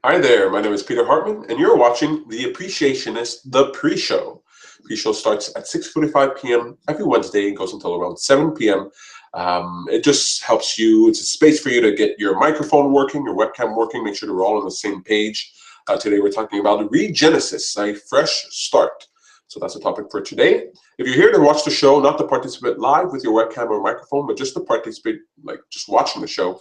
Hi there, my name is Peter Hartman, and you're watching The Appreciationist, the pre-show. Pre-show starts at 6:45 p.m. every Wednesday and goes until around 7 p.m. It just helps you, it's a space for you to get your microphone working, your webcam working, make sure that we're all on the same page. Today we're talking about ReGenesis, a fresh start. So that's the topic for today. If you're here to watch the show, not to participate live with your webcam or microphone, but just to participate, like just watching the show,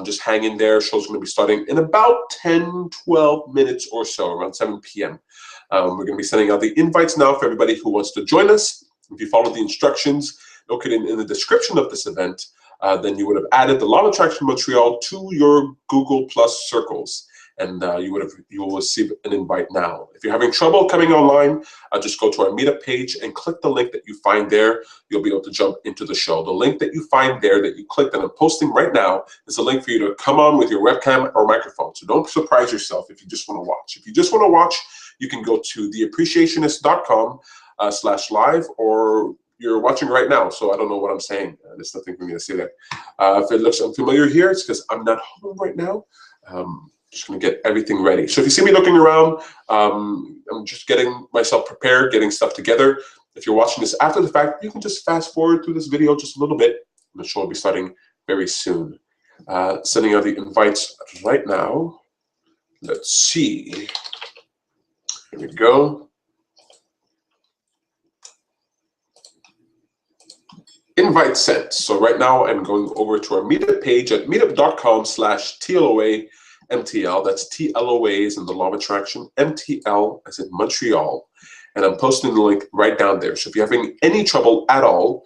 just hang in there. Show's going to be starting in about 10, 12 minutes or so, around 7 p.m. We're going to be sending out the invites now for everybody who wants to join us. If you follow the instructions located in the description of this event, then you would have added the Law of Attraction Montreal to your Google Plus circles. And you will receive an invite now. If you're having trouble coming online, just go to our meetup page and click the link that you find there. You'll be able to jump into the show. The link that you find there that you clicked and I'm posting right now is a link for you to come on with your webcam or microphone. So don't surprise yourself if you just want to watch. If you just want to watch, you can go to theappreciationist.com/live, or you're watching right now, so I don't know what I'm saying. There's nothing for me to say there. If it looks unfamiliar here, it's because I'm not home right now. Just going to get everything ready. So if you see me looking around, I'm just getting myself prepared, getting stuff together. If you're watching this after the fact, you can just fast forward through this video just a little bit. The show will be starting very soon. Sending out the invites right now. Let's see. Here we go. Invite sent. So right now I'm going over to our meetup page at meetup.com/TLOA MTL. That's TLOA as in the Law of Attraction, MTL as in Montreal. And I'm posting the link right down there. So if you're having any trouble at all,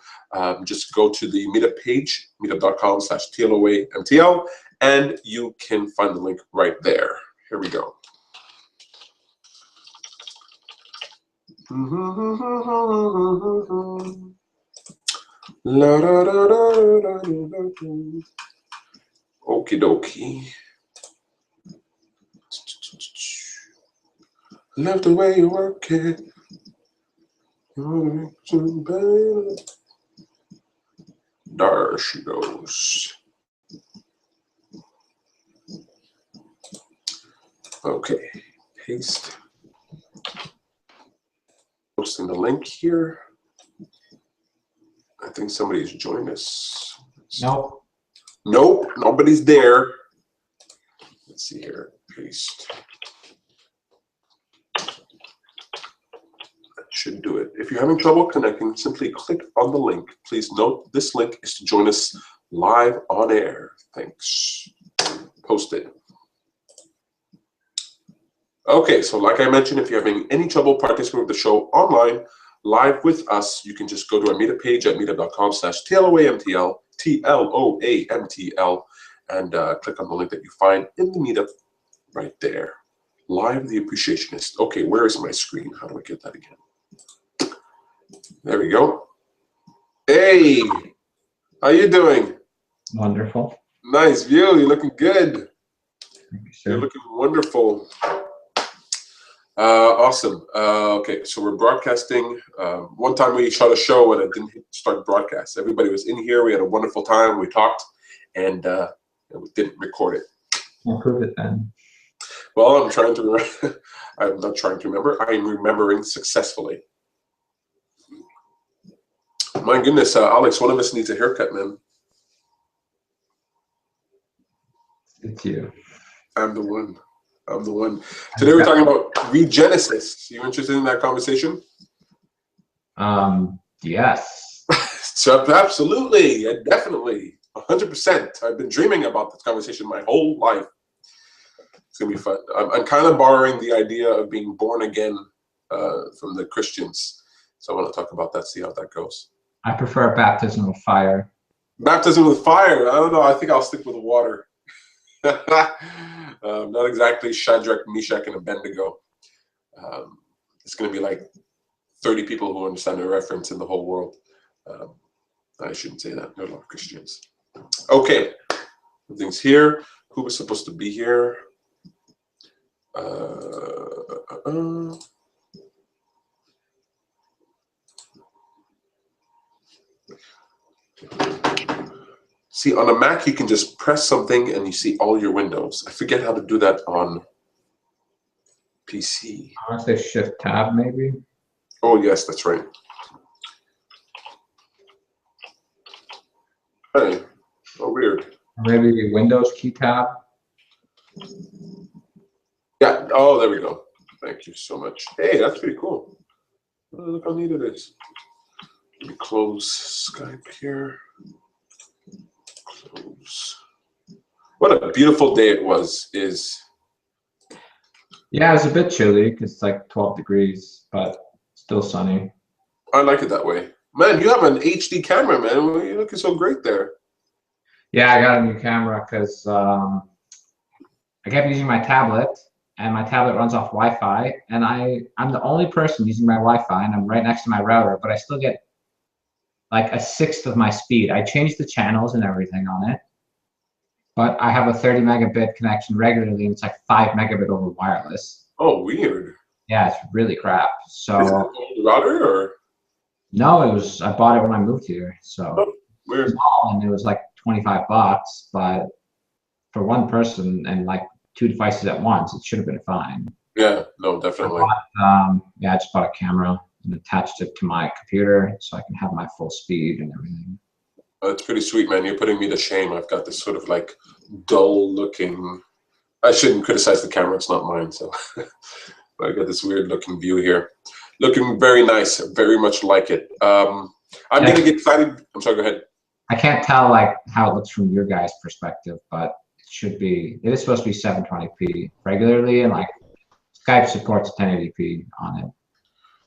just go to the meetup page, meetup.com/TLOA MTL, and you can find the link right there. Here we go. Okie dokie. Love the way you work it. There she goes. Okay, paste. Posting the link here. I think somebody's joined us. Nope. Nope, nobody's there. Let's see here. Paste. That should do it. If you're having trouble connecting, simply click on the link. Please note this link is to join us live on air. Thanks. Posted. Okay, so like I mentioned, if you're having any trouble participating with the show online, live with us, you can just go to our meetup page at meetup.com/TLOAMTL, TLOAMTL, and click on the link that you find in the meetup right there. Live the Appreciationist. Okay, where is my screen? How do I get that again? There we go. Hey, how you doing? Wonderful. Nice view. You're looking good. Thank you, sir. You're looking wonderful. Awesome. Okay, so we're broadcasting. One time we shot a show and I didn't start broadcast. Everybody was in here. We had a wonderful time. We talked, and we didn't record it. We'll prove it then. Well, I'm trying to remember. I'm not trying to remember. I'm remembering successfully. My goodness, Alex, one of us needs a haircut, man. It's you. I'm the one. I'm the one. Today we're talking about ReGenesis. You interested in that conversation? Yes. So absolutely, definitely, 100%. I've been dreaming about this conversation my whole life. It's gonna be fun. I'm kind of borrowing the idea of being born again from the Christians. So I want to talk about that, see how that goes. I prefer baptism with fire. Baptism with fire? I don't know. I think I'll stick with water. Not exactly Shadrach, Meshach, and Abednego. It's going to be like 30 people who understand the reference in the whole world. I shouldn't say that. There are a lot of Christians. Okay. Everything's here. Who was supposed to be here? See, on a Mac, you can just press something and you see all your windows. I forget how to do that on PC. I want to say Shift Tab maybe. Oh yes, that's right. Hey, oh weird. Maybe Windows key tab. Yeah. Oh, there we go. Thank you so much. Hey, that's pretty cool. Oh, look how neat it is. Let me close Skype here. Close. What a beautiful day it was. Yeah, it's a bit chilly because it's like 12 degrees, but still sunny. I like it that way. Man, you have an HD camera, man. You're looking so great there. Yeah, I got a new camera because I kept using my tablet, and my tablet runs off Wi-Fi, and I'm the only person using my Wi-Fi, and I'm right next to my router, but I still get like 1/6 of my speed. I changed the channels and everything on it, but I have a 30 megabit connection regularly, and it's like 5 megabit over wireless. Oh, weird. Yeah, it's really crap. Is it an So old router or? no, I bought it when I moved here, so Oh, weird. small, and it was like $25, but for one person and like 2 devices at once, it should have been fine. Yeah, no, definitely. Yeah, I just bought a camera and attached it to my computer so I can have my full speed and everything. It's pretty sweet, man. You're putting me to shame. I've got this sort of like dull looking. I shouldn't criticize the camera. It's not mine. So I got this weird looking view here. Looking very nice. Very much like it. I'm going to get excited. I'm sorry, go ahead. I can't tell like how it looks from your guys' perspective, but it is supposed to be 720p regularly, and like Skype supports 1080p on it.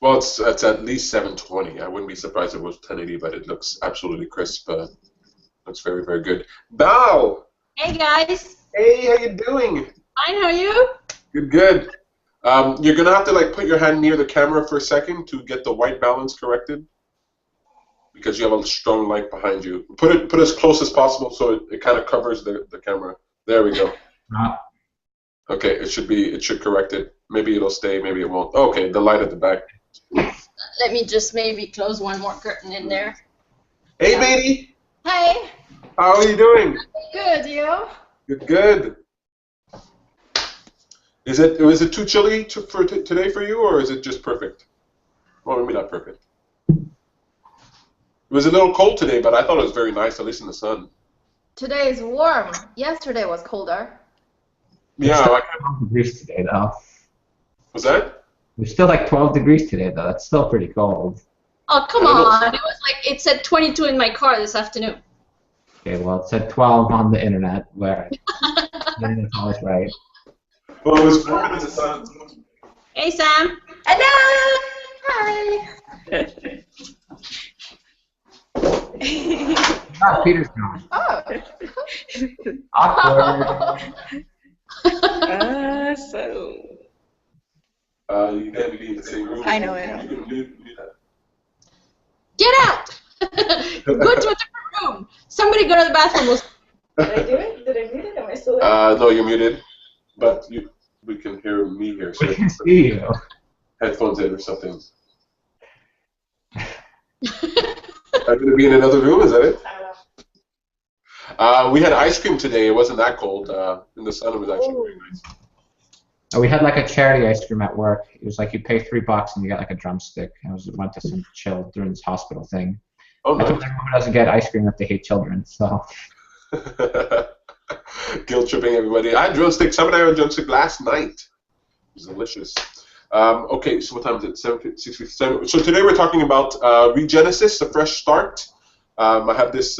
Well, it's at least 720. I wouldn't be surprised if it was 1080, but it looks absolutely crisp. Looks very, very good. Bao! Hey guys! Hey, how you doing? Fine, how are you? Good, good. You're gonna have to like put your hand near the camera for a second to get the white balance corrected, because you have a strong light behind you. Put as close as possible so it kind of covers the camera. There we go. Okay, it should correct it. Maybe it'll stay, maybe it won't. Okay, the light at the back. Let me just maybe close one more curtain in there. Hey, Beatty. Hey! How are you doing? Good, you? Good, good. Was it too chilly today for you, or is it just perfect? Well, maybe not perfect. It was a little cold today, but I thought it was very nice, at least in the sun. Today is warm. Yesterday was colder. Yeah. It's still 12 degrees today, though. Was that? It's still like 12 degrees today, though. That's still pretty cold. Oh, come on. It said 22 in my car this afternoon. Okay, well, it said 12 on the internet, where the internet's always right. Well, it was warm in the sun. Hey, Sam. Hello. Hi. Ah, Peter's gone. Oh. Awkward. So. You can't be in the same room. I know, I know. You can do that. Get out. Go to a different room. Somebody go to the bathroom. Did I do it? Did I mute it? Am I still there? No, you're muted, but we can hear me here. So We can see you. headphones in or something. I'm going to be in another room, is that it? I don't know. We had ice cream today. It wasn't that cold. In the sun, it was actually very nice. We had like a charity ice cream at work. It was like you pay $3 and you get like a drumstick. And it went to some children's hospital thing. Oh, I told nice. everyone who doesn't get ice cream that they hate children. So Guilt tripping everybody. I had drumstick. Somebody had a drumstick last night. It was delicious. Okay, so what time is it? 6:57. So today we're talking about ReGenesis, a fresh start. I have this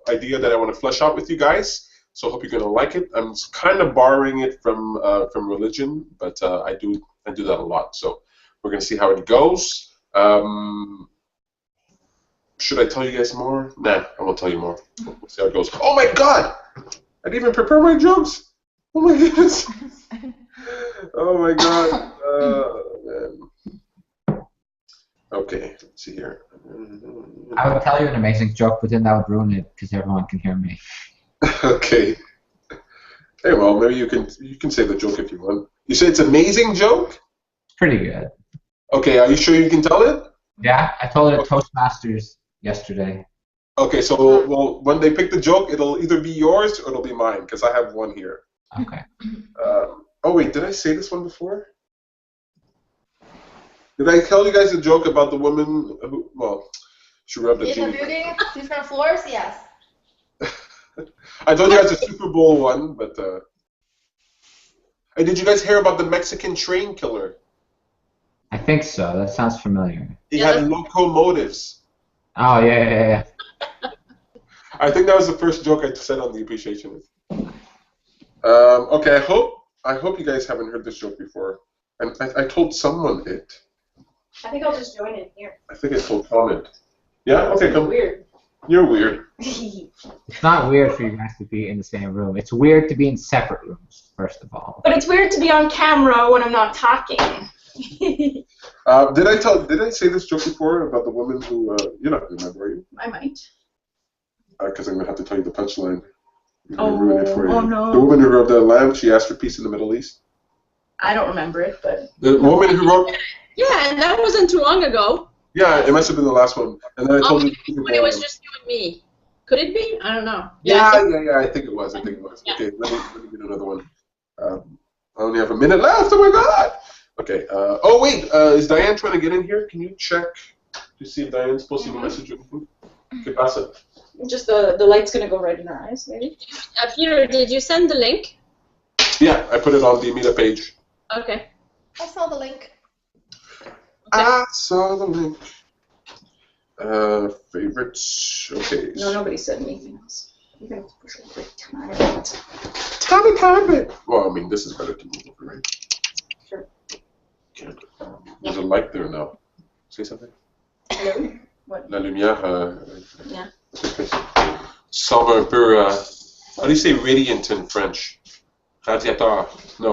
idea that I want to flesh out with you guys. So I hope you're going to like it. I'm kind of borrowing it from religion, but I do that a lot. So we're going to see how it goes. Should I tell you guys more? Nah, I won't tell you more. We'll see how it goes. Oh my God! I didn't even prepare my jokes. Oh my goodness. Oh my God. Man. Okay, let's see here. I would tell you an amazing joke, but then that would ruin it because everyone can hear me. Okay. Hey, well, maybe you can say the joke if you want. You say it's an amazing joke? It's pretty good. Okay, are you sure you can tell it? Yeah, I told it at Toastmasters yesterday. Okay, so well, when they pick the joke, it'll either be yours or it'll be mine because I have one here. Okay. Oh wait, did I say this one before? Did I tell you guys a joke about the woman who, well, she rubbed a In the genie? building, different floors, yes. I told you guys a Super Bowl one, but hey, did you guys hear about the Mexican train killer? I think so. That sounds familiar. He Yeah, had locomotives. Oh, yeah. I think that was the first joke I said on the Appreciationist. Okay, I hope you guys haven't heard this joke before. And I told someone it. I think I'll just join in here. I think I told Tom it. Yeah? Okay, come. Weird. You're weird. It's not weird for you guys to be in the same room. It's weird to be in separate rooms, first of all. But it's weird to be on camera when I'm not talking. Did I say this joke before about the woman who, you're not going to remember, are you? I might. Because I'm going to have to tell you the punchline. I'm Oh, gonna ruin it for you. oh no. The woman who wrote the lamb, she asked for peace in the Middle East. I don't remember it, but... The woman who wrote... Yeah, and that wasn't too long ago. Yeah, it must have been the last one. And then I told you... When it was just you and me. Could it be? I don't know. Yeah, I think- I think it was. Yeah. Okay, let me get another one. I only have a minute left. Oh my God! Okay. Oh wait, is Diane trying to get in here? Can you check to see if Diane's posting a message or anything? ¿Qué pasa? Just the light's gonna go right in her eyes, maybe? Peter, did you send the link? Yeah, I put it on the meetup page. Okay. I saw the link. I saw the link. Favorites. Okay. No, nobody said anything else. You're gonna have to push a quick time. Time it. Well, I mean, this is better to move over, right? Sure. Okay. There's a light there now. Say something. Hello? What? La lumière. Yeah. Semble un peu. How do you say radiant in French? Radiateur. No.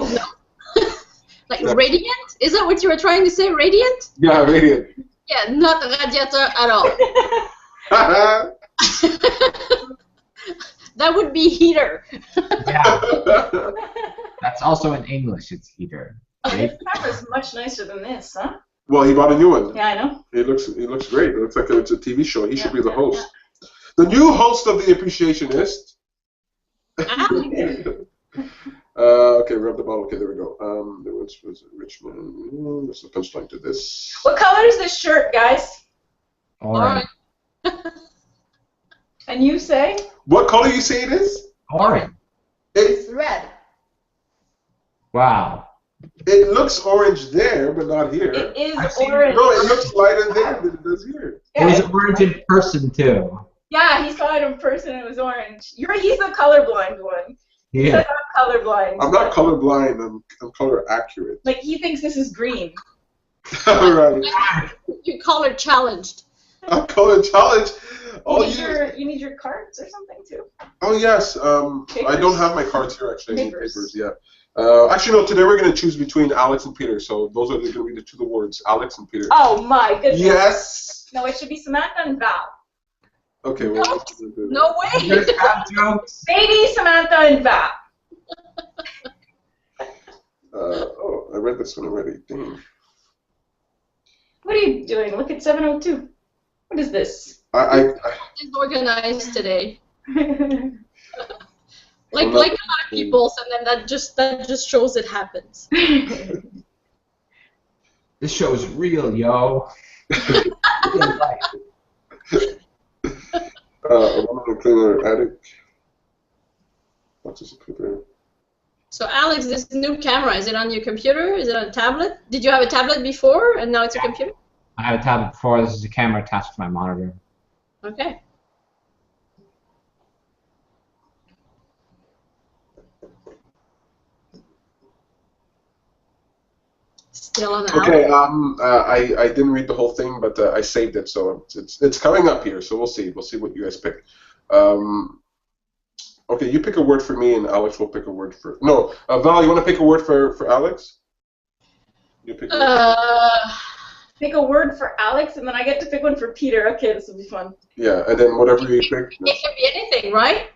Like Yeah. radiant? Is that what you were trying to say? Radiant? Yeah, radiant. Yeah, not radiator at all. That would be heater. Yeah, that's also in English. It's heater. Right? This camera's much nicer than this, huh? Well, he bought a new one. Yeah, I know. It looks great. It looks like it's a TV show. He should be the Yeah, host. The new host of the Appreciationist. Okay, rub the bottle. Okay, there we go. Which was it? Richmond. There's a punchline to this. What color is this shirt, guys? All right. And you say? What color you say it is? Orange. It's red. Wow. It looks orange there, but not here. It is I've seen- orange. No, it looks lighter there than it does here. It was orange in person too. Yeah, he saw it in person. It was orange. He's the colorblind one. He Yeah. said I'm colorblind. I'm not colorblind. I'm color accurate. Like he thinks this is green. All right. You color challenged. I'm color challenge. You need your cards or something too. Oh yes. I Papers. don't have my cards here actually. I need Papers. papers. Yeah. Actually, no. Today we're going to choose between Alex and Peter. So those are going to be the two words, Alex and Peter. Oh my goodness. Yes. No, it should be Samantha and Val. Okay. Well, No You way. guys have jokes? Baby Samantha and Val. Oh, I read this one already. Dang. What are you doing? Look at 702. What is this? I It's organized today. I'm Like not- a lot of people's, and then that just shows it happens. This show is real, yo. Real life. a woman in cleaner attic. What's this paper? So Alex, this new camera, is it on your computer? Is it on a tablet? Did you have a tablet before and now it's a computer? I had a tablet before. This is a camera attached to my monitor. Okay. Still on Alex. Okay. I didn't read the whole thing, but I saved it, so it's coming up here. So we'll see. We'll see what you guys pick. Okay, you pick a word for me, and Alex will pick a word for. No, Val, you want to pick a word for Alex? You pick. A word. Pick a word for Alex, and then I get to pick one for Peter. Okay, this will be fun. Yeah, and then whatever you pick. It can be anything, right?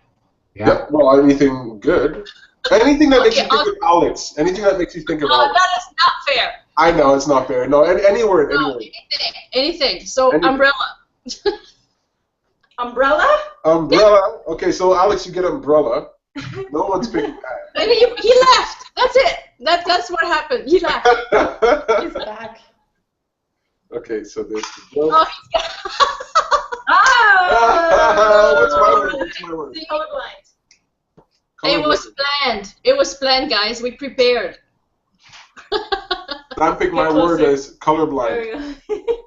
Yeah. Well, anything good. Anything that makes you Okay, think of Alex. Anything that makes you think of Oh, Alex. that is not fair. I know it's not fair. No, any word. Any No, word. anything. So Anything. umbrella. Umbrella? Umbrella. Okay, so Alex, you get umbrella. No one's picking And he left. That's it. That's what happened. He left. He's back. Okay, so there's the joke. Oh, he's got What's my word? What's my word? the colorblind. Color It was blind. planned. It was planned, guys. We prepared. I picked my Get word closer. as colorblind. There we go.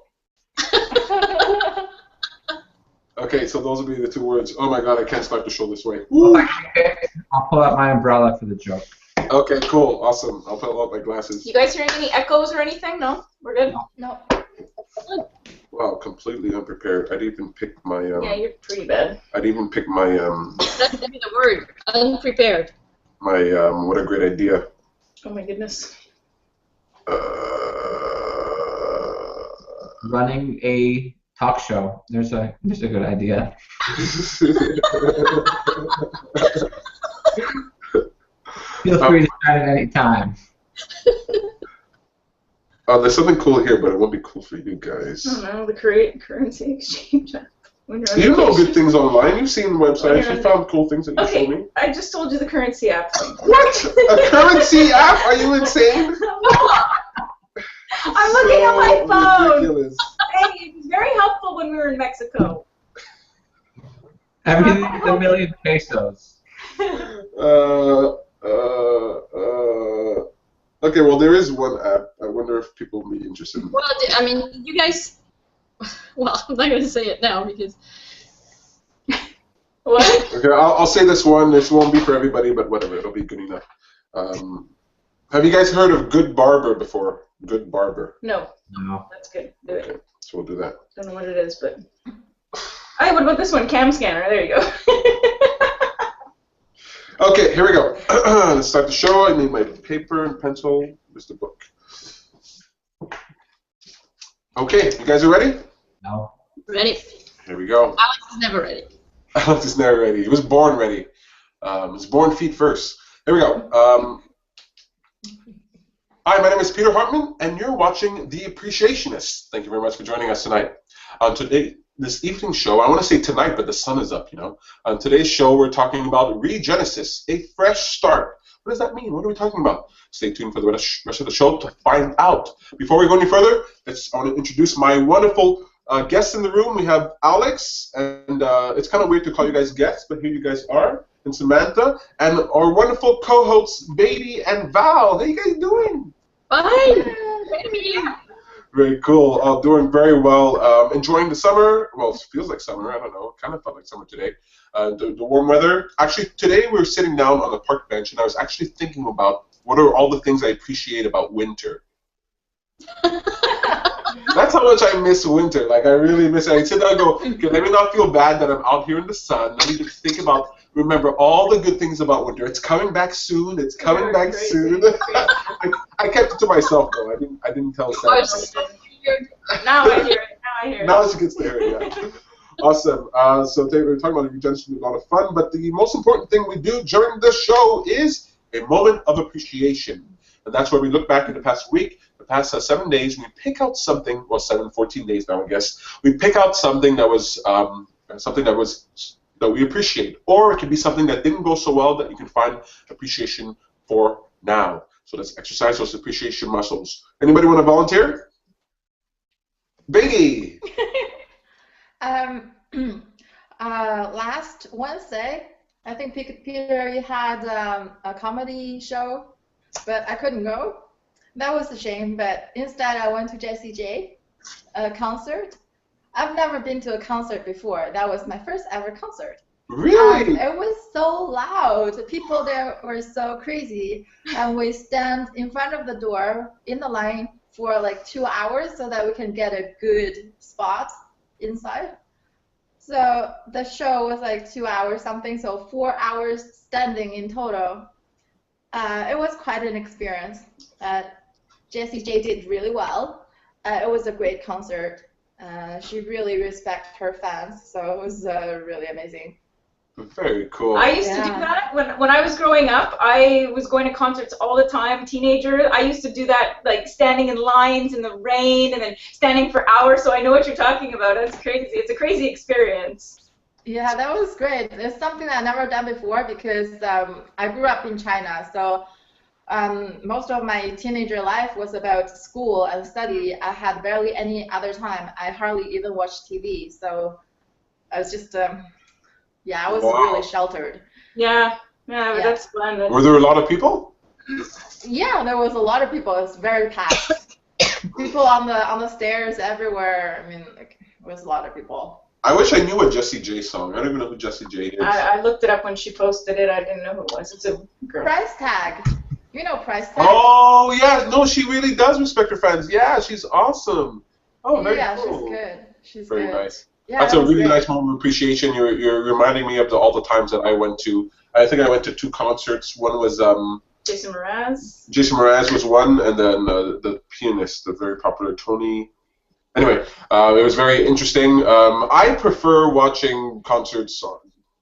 Okay, so those will be the two words. Oh my god, I can't start the show this way. If Woo. I can pick, I'll pull out my umbrella for the joke. Okay, cool, awesome. I'll pull out my glasses. You guys hearing any echoes or anything? No? We're good? No. Wow, completely unprepared. I'd even pick my Yeah, you're pretty bad. I'd even pick my That's gonna be the word. Unprepared. my what a great idea. Oh my goodness. Running a talk show. There's a good idea. Feel free to start at any time. There's something cool here, but it won't be cool for you guys. I don't know, the currency exchange. You know good things online. You've seen websites. You found cool things that you showed me. Okay, I just told you the currency app thing. What? A currency app? Are you insane? I'm looking at my phone. Ridiculous. Hey, it was very helpful when we were in Mexico. Everything is a million pesos. Okay, well, there is one app. I wonder if people will be interested in. Well, I mean, you guys. Well, I'm not going to say it now because. What? Okay, I'll say this one. This won't be for everybody, but whatever. It'll be good enough. Have you guys heard of Good Barber before? Good Barber. No, No. that's good. Do it. Okay, so we'll do that. Don't know what it is, but. Hey, what about this one? Cam scanner. There you go. Okay, here we go. Let's start the show. I need my paper and pencil. Where's the book? Okay, you guys are ready? No. Ready? Here we go. Alex is never ready. Alex is never ready. He was born ready. He was born feet first. Here we go. Hi, my name is Peter Hartman, and you're watching The Appreciationist. Thank you very much for joining us tonight. On this evening's show, I want to say tonight, but the sun is up, you know. On today's show, we're talking about ReGenesis, a fresh start. What does that mean? What are we talking about? Stay tuned for the rest of the show to find out. Before we go any further, I want to introduce my wonderful guests in the room. We have Alex, and it's kind of weird to call you guys guests, but here you guys are, and Samantha, and our wonderful co-hosts, Baby and Val. How you guys doing? Fine. Great to meet you. Very cool. Doing very well. Enjoying the summer. Well, it feels like summer. I don't know. Kind of felt like summer today. The warm weather. Actually, today we were sitting down on the park bench, and I was actually thinking about what are all the things I appreciate about winter. That's how much I miss winter. Like, I really miss it. I sit down and go, okay, let me not feel bad that I'm out here in the sun. Let me just think about, remember all the good things about winter. It's coming back soon. It's coming back soon. I kept it to myself, though. I didn't tell Sam. Now I hear it. Now I hear it. Now she gets to hear it, yeah. Awesome. So today we're talking about ReGenesis, a lot of fun, but the most important thing we do during the show is a moment of appreciation. And that's where we look back at the past week, the past 7 days, and we pick out something, well, 14 days now, I guess. We pick out something that was that we appreciate, or it could be something that didn't go so well that you can find appreciation for now. So let's exercise those appreciation muscles. Anybody want to volunteer? Biggie. Last Wednesday, I think Peter, you had a comedy show, but I couldn't go. That was a shame, but instead I went to Jessie J, a concert. I've never been to a concert before. That was my first ever concert. Really? It was so loud. People there were so crazy. And we stand in front of the door in the line for like 2 hours so that we can get a good spot inside. So the show was like 2 hours something, so 4 hours standing in total. It was quite an experience. Jessie J did really well. It was a great concert. She really respects her fans, so it was really amazing. Very cool. I used to do that when I was growing up. I was going to concerts all the time, teenager. I used to do that, like standing in lines in the rain and then standing for hours, so I know what you're talking about. It's crazy. It's a crazy experience. Yeah, that was great. It's something I've never done before because I grew up in China, so Most of my teenager life was about school and study. I had barely any other time. I hardly even watched TV. So I was just, yeah, I was really sheltered. Yeah, that's splendid. Were there a lot of people? Yeah, there was a lot of people. It was very packed. People on the stairs everywhere. I mean, like, there was a lot of people. I wish I knew a Jessie J song. I don't even know who Jessie J is. I looked it up when she posted it. I didn't know who it was. It's a girl. Price Tag. You know Price Tag? Oh, yeah. No, she really does respect her fans. Yeah, she's awesome. Oh, very yeah, cool. she's good. She's very good. Nice. Yeah, that's a really great. nice moment of appreciation. You're reminding me of all the times that I went to. I think I went to 2 concerts. One was Jason Mraz. Jason Mraz was one, and then the pianist, the very popular Tony. Anyway, it was very interesting. I prefer watching concerts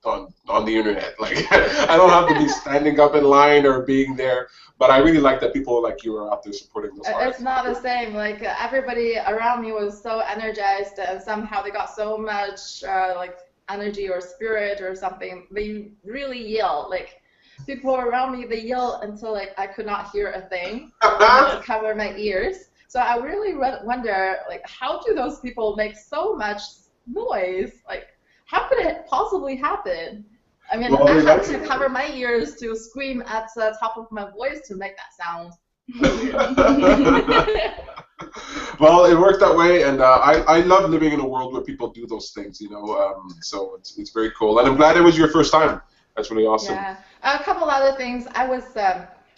on the internet. Like, I don't have to be standing up in line or being there. But I really like that people like you are out there supporting those artists. It's not the same. Like, everybody around me was so energized, and somehow they got so much like energy or spirit or something. They really yell. Like, people around me, they yell until like I could not hear a thing. I had to cover my ears. So I really wonder, like, how do those people make so much noise? Like, how could it possibly happen? I mean, I had to cover my ears to scream at the top of my voice to make that sound. Well, it worked that way, and I love living in a world where people do those things, you know. So it's very cool, and I'm glad it was your first time. That's really awesome. Yeah. A couple other things. I was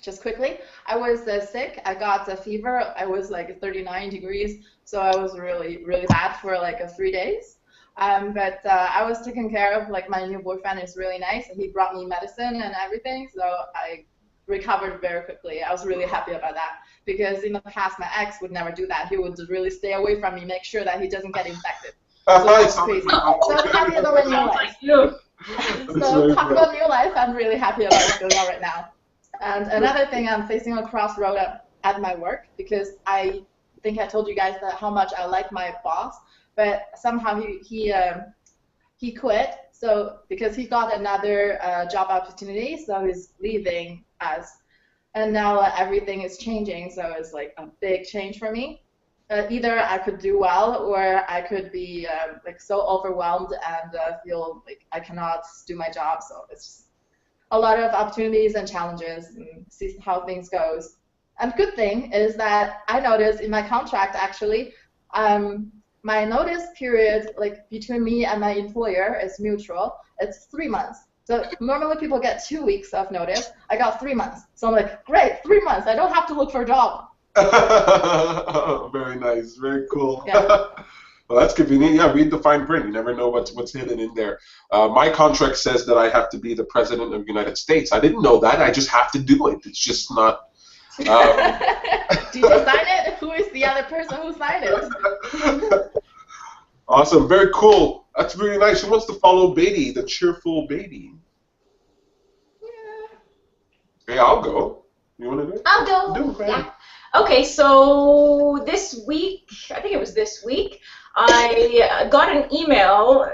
just quickly. I was sick. I got a fever. I was like 39 degrees, so I was really, really bad for like 3 days. But I was taken care of. Like, my new boyfriend is really nice, and he brought me medicine and everything, so I recovered very quickly. I was really happy about that, because in the past my ex would never do that. He would really stay away from me, make sure that he doesn't get infected. So that's crazy. So I'm happy about my new life. So talk about new life. I'm really happy about what's going on right now. And another thing, I'm facing a crossroad at my work, because I think I told you guys that how much I like my boss. But somehow he quit, so because he got another job opportunity, so he's leaving us, and now everything is changing. So it's like a big change for me. Either I could do well, or I could be like so overwhelmed and feel like I cannot do my job. So it's just a lot of opportunities and challenges, and see how things goes. And good thing is that I noticed in my contract actually. My notice period, like, between me and my employer is mutual. It's 3 months. So normally people get 2 weeks of notice. I got 3 months. So I'm like, great, 3 months. I don't have to look for a job. Very nice. Very cool. Yeah. Well, that's convenient. Yeah, read the fine print. You never know what's hidden in there. My contract says that I have to be the president of the United States. I didn't know that. I just have to do it. It's just not... Did you sign it? Who is the other person who signed it? Awesome, very cool. That's really nice. Who wants to follow Beatty, the cheerful Beatty? Yeah. Hey, I'll go. You want to do it? I'll go. Do it, yeah. Okay, so this week, I think it was this week, I got an email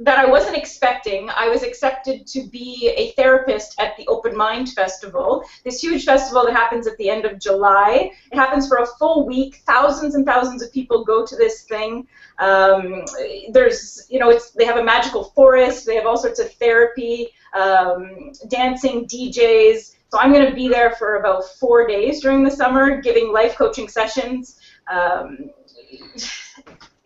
that I wasn't expecting. I was accepted to be a therapist at the Open Mind Festival, this huge festival that happens at the end of July. It happens for a full week. Thousands and thousands of people go to this thing. There's, you know, they have a magical forest. They have all sorts of therapy, dancing, DJs. So I'm going to be there for about 4 days during the summer, giving life coaching sessions,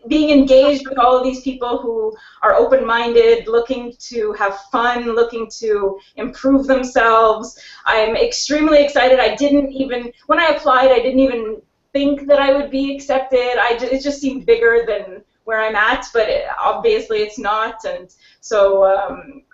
being engaged with all of these people who are open-minded, looking to have fun, looking to improve themselves. I'm extremely excited. When I applied, I didn't even think that I would be accepted. It just seemed bigger than where I'm at, but obviously it's not, and so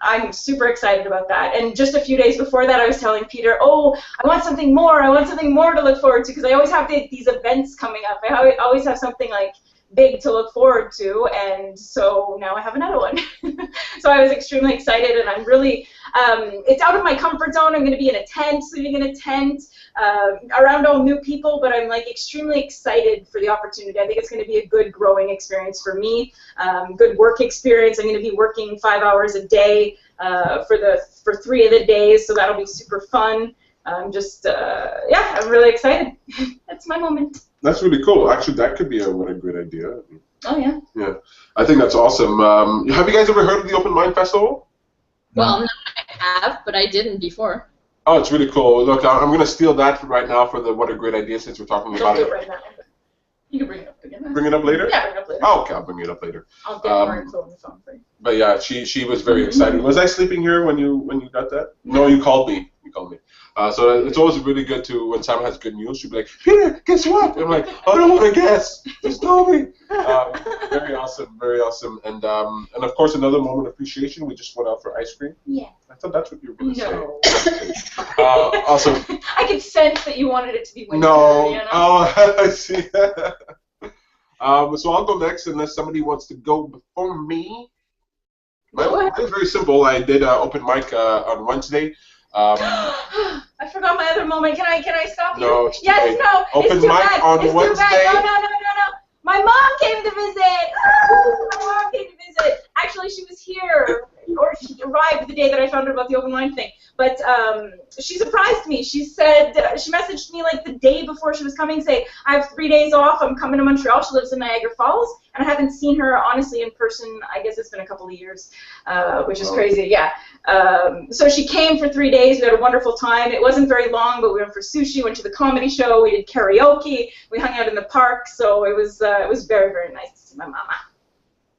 I'm super excited about that. And just a few days before that, I was telling Peter, oh, I want something more to look forward to, because I always have these events coming up. I always have something like big to look forward to, and so now I have another one. So I was extremely excited, and I'm really, it's out of my comfort zone. I'm going to be in a tent, sleeping in a tent, around all new people, but I'm like extremely excited for the opportunity. I think it's going to be a good growing experience for me, good work experience. I'm going to be working 5 hours a day for 3 of the days, so that'll be super fun. I'm just, yeah, I'm really excited. That's my moment. That's really cool. Actually, that could be what a great idea. Oh, yeah. Yeah, I think that's awesome. Have you guys ever heard of the Open Mind Festival? Well, no, I have, but I didn't before. Oh, it's really cool. Look, I'm going to steal that right now for the what a great idea since we're talking Don't about do it. it right now. You can bring it up again. Bring it up later? Yeah, bring it up later. Oh, okay, I'll bring it up later. I'll get more info on the phone for you. But yeah, she was very excited. Was I sleeping here when you got that? No, you called me. You called me. So it's always really good to when Sam has good news. She'll be like, Peter, guess what? I'm like, I don't want to guess. Just tell me. Very awesome, very awesome. And of course another moment of appreciation. We just went out for ice cream. Yeah. I thought that's what you were going to No. say. Awesome. I could sense that you wanted it to be winter. No. You know? Oh, I see. So I'll go next unless somebody wants to go before me. Mine was very simple. I did open mic on Wednesday. I forgot my other moment. Can I stop you? No, it's yes, too late. no. Open it's too mic bad. on it's Wednesday. Too bad. No. My mom came to visit. My mom came to visit. Actually, she was here, or she arrived the day that I found out about the open line thing. But she surprised me. She said, she messaged me like the day before she was coming, saying, I have 3 days off. I'm coming to Montreal. She lives in Niagara Falls. And I haven't seen her, honestly, in person. I guess it's been a couple of years, which is crazy, yeah. So she came for 3 days. We had a wonderful time. It wasn't very long, but we went for sushi, went to the comedy show. We did karaoke. We hung out in the park. So it was very, very nice to see my mama.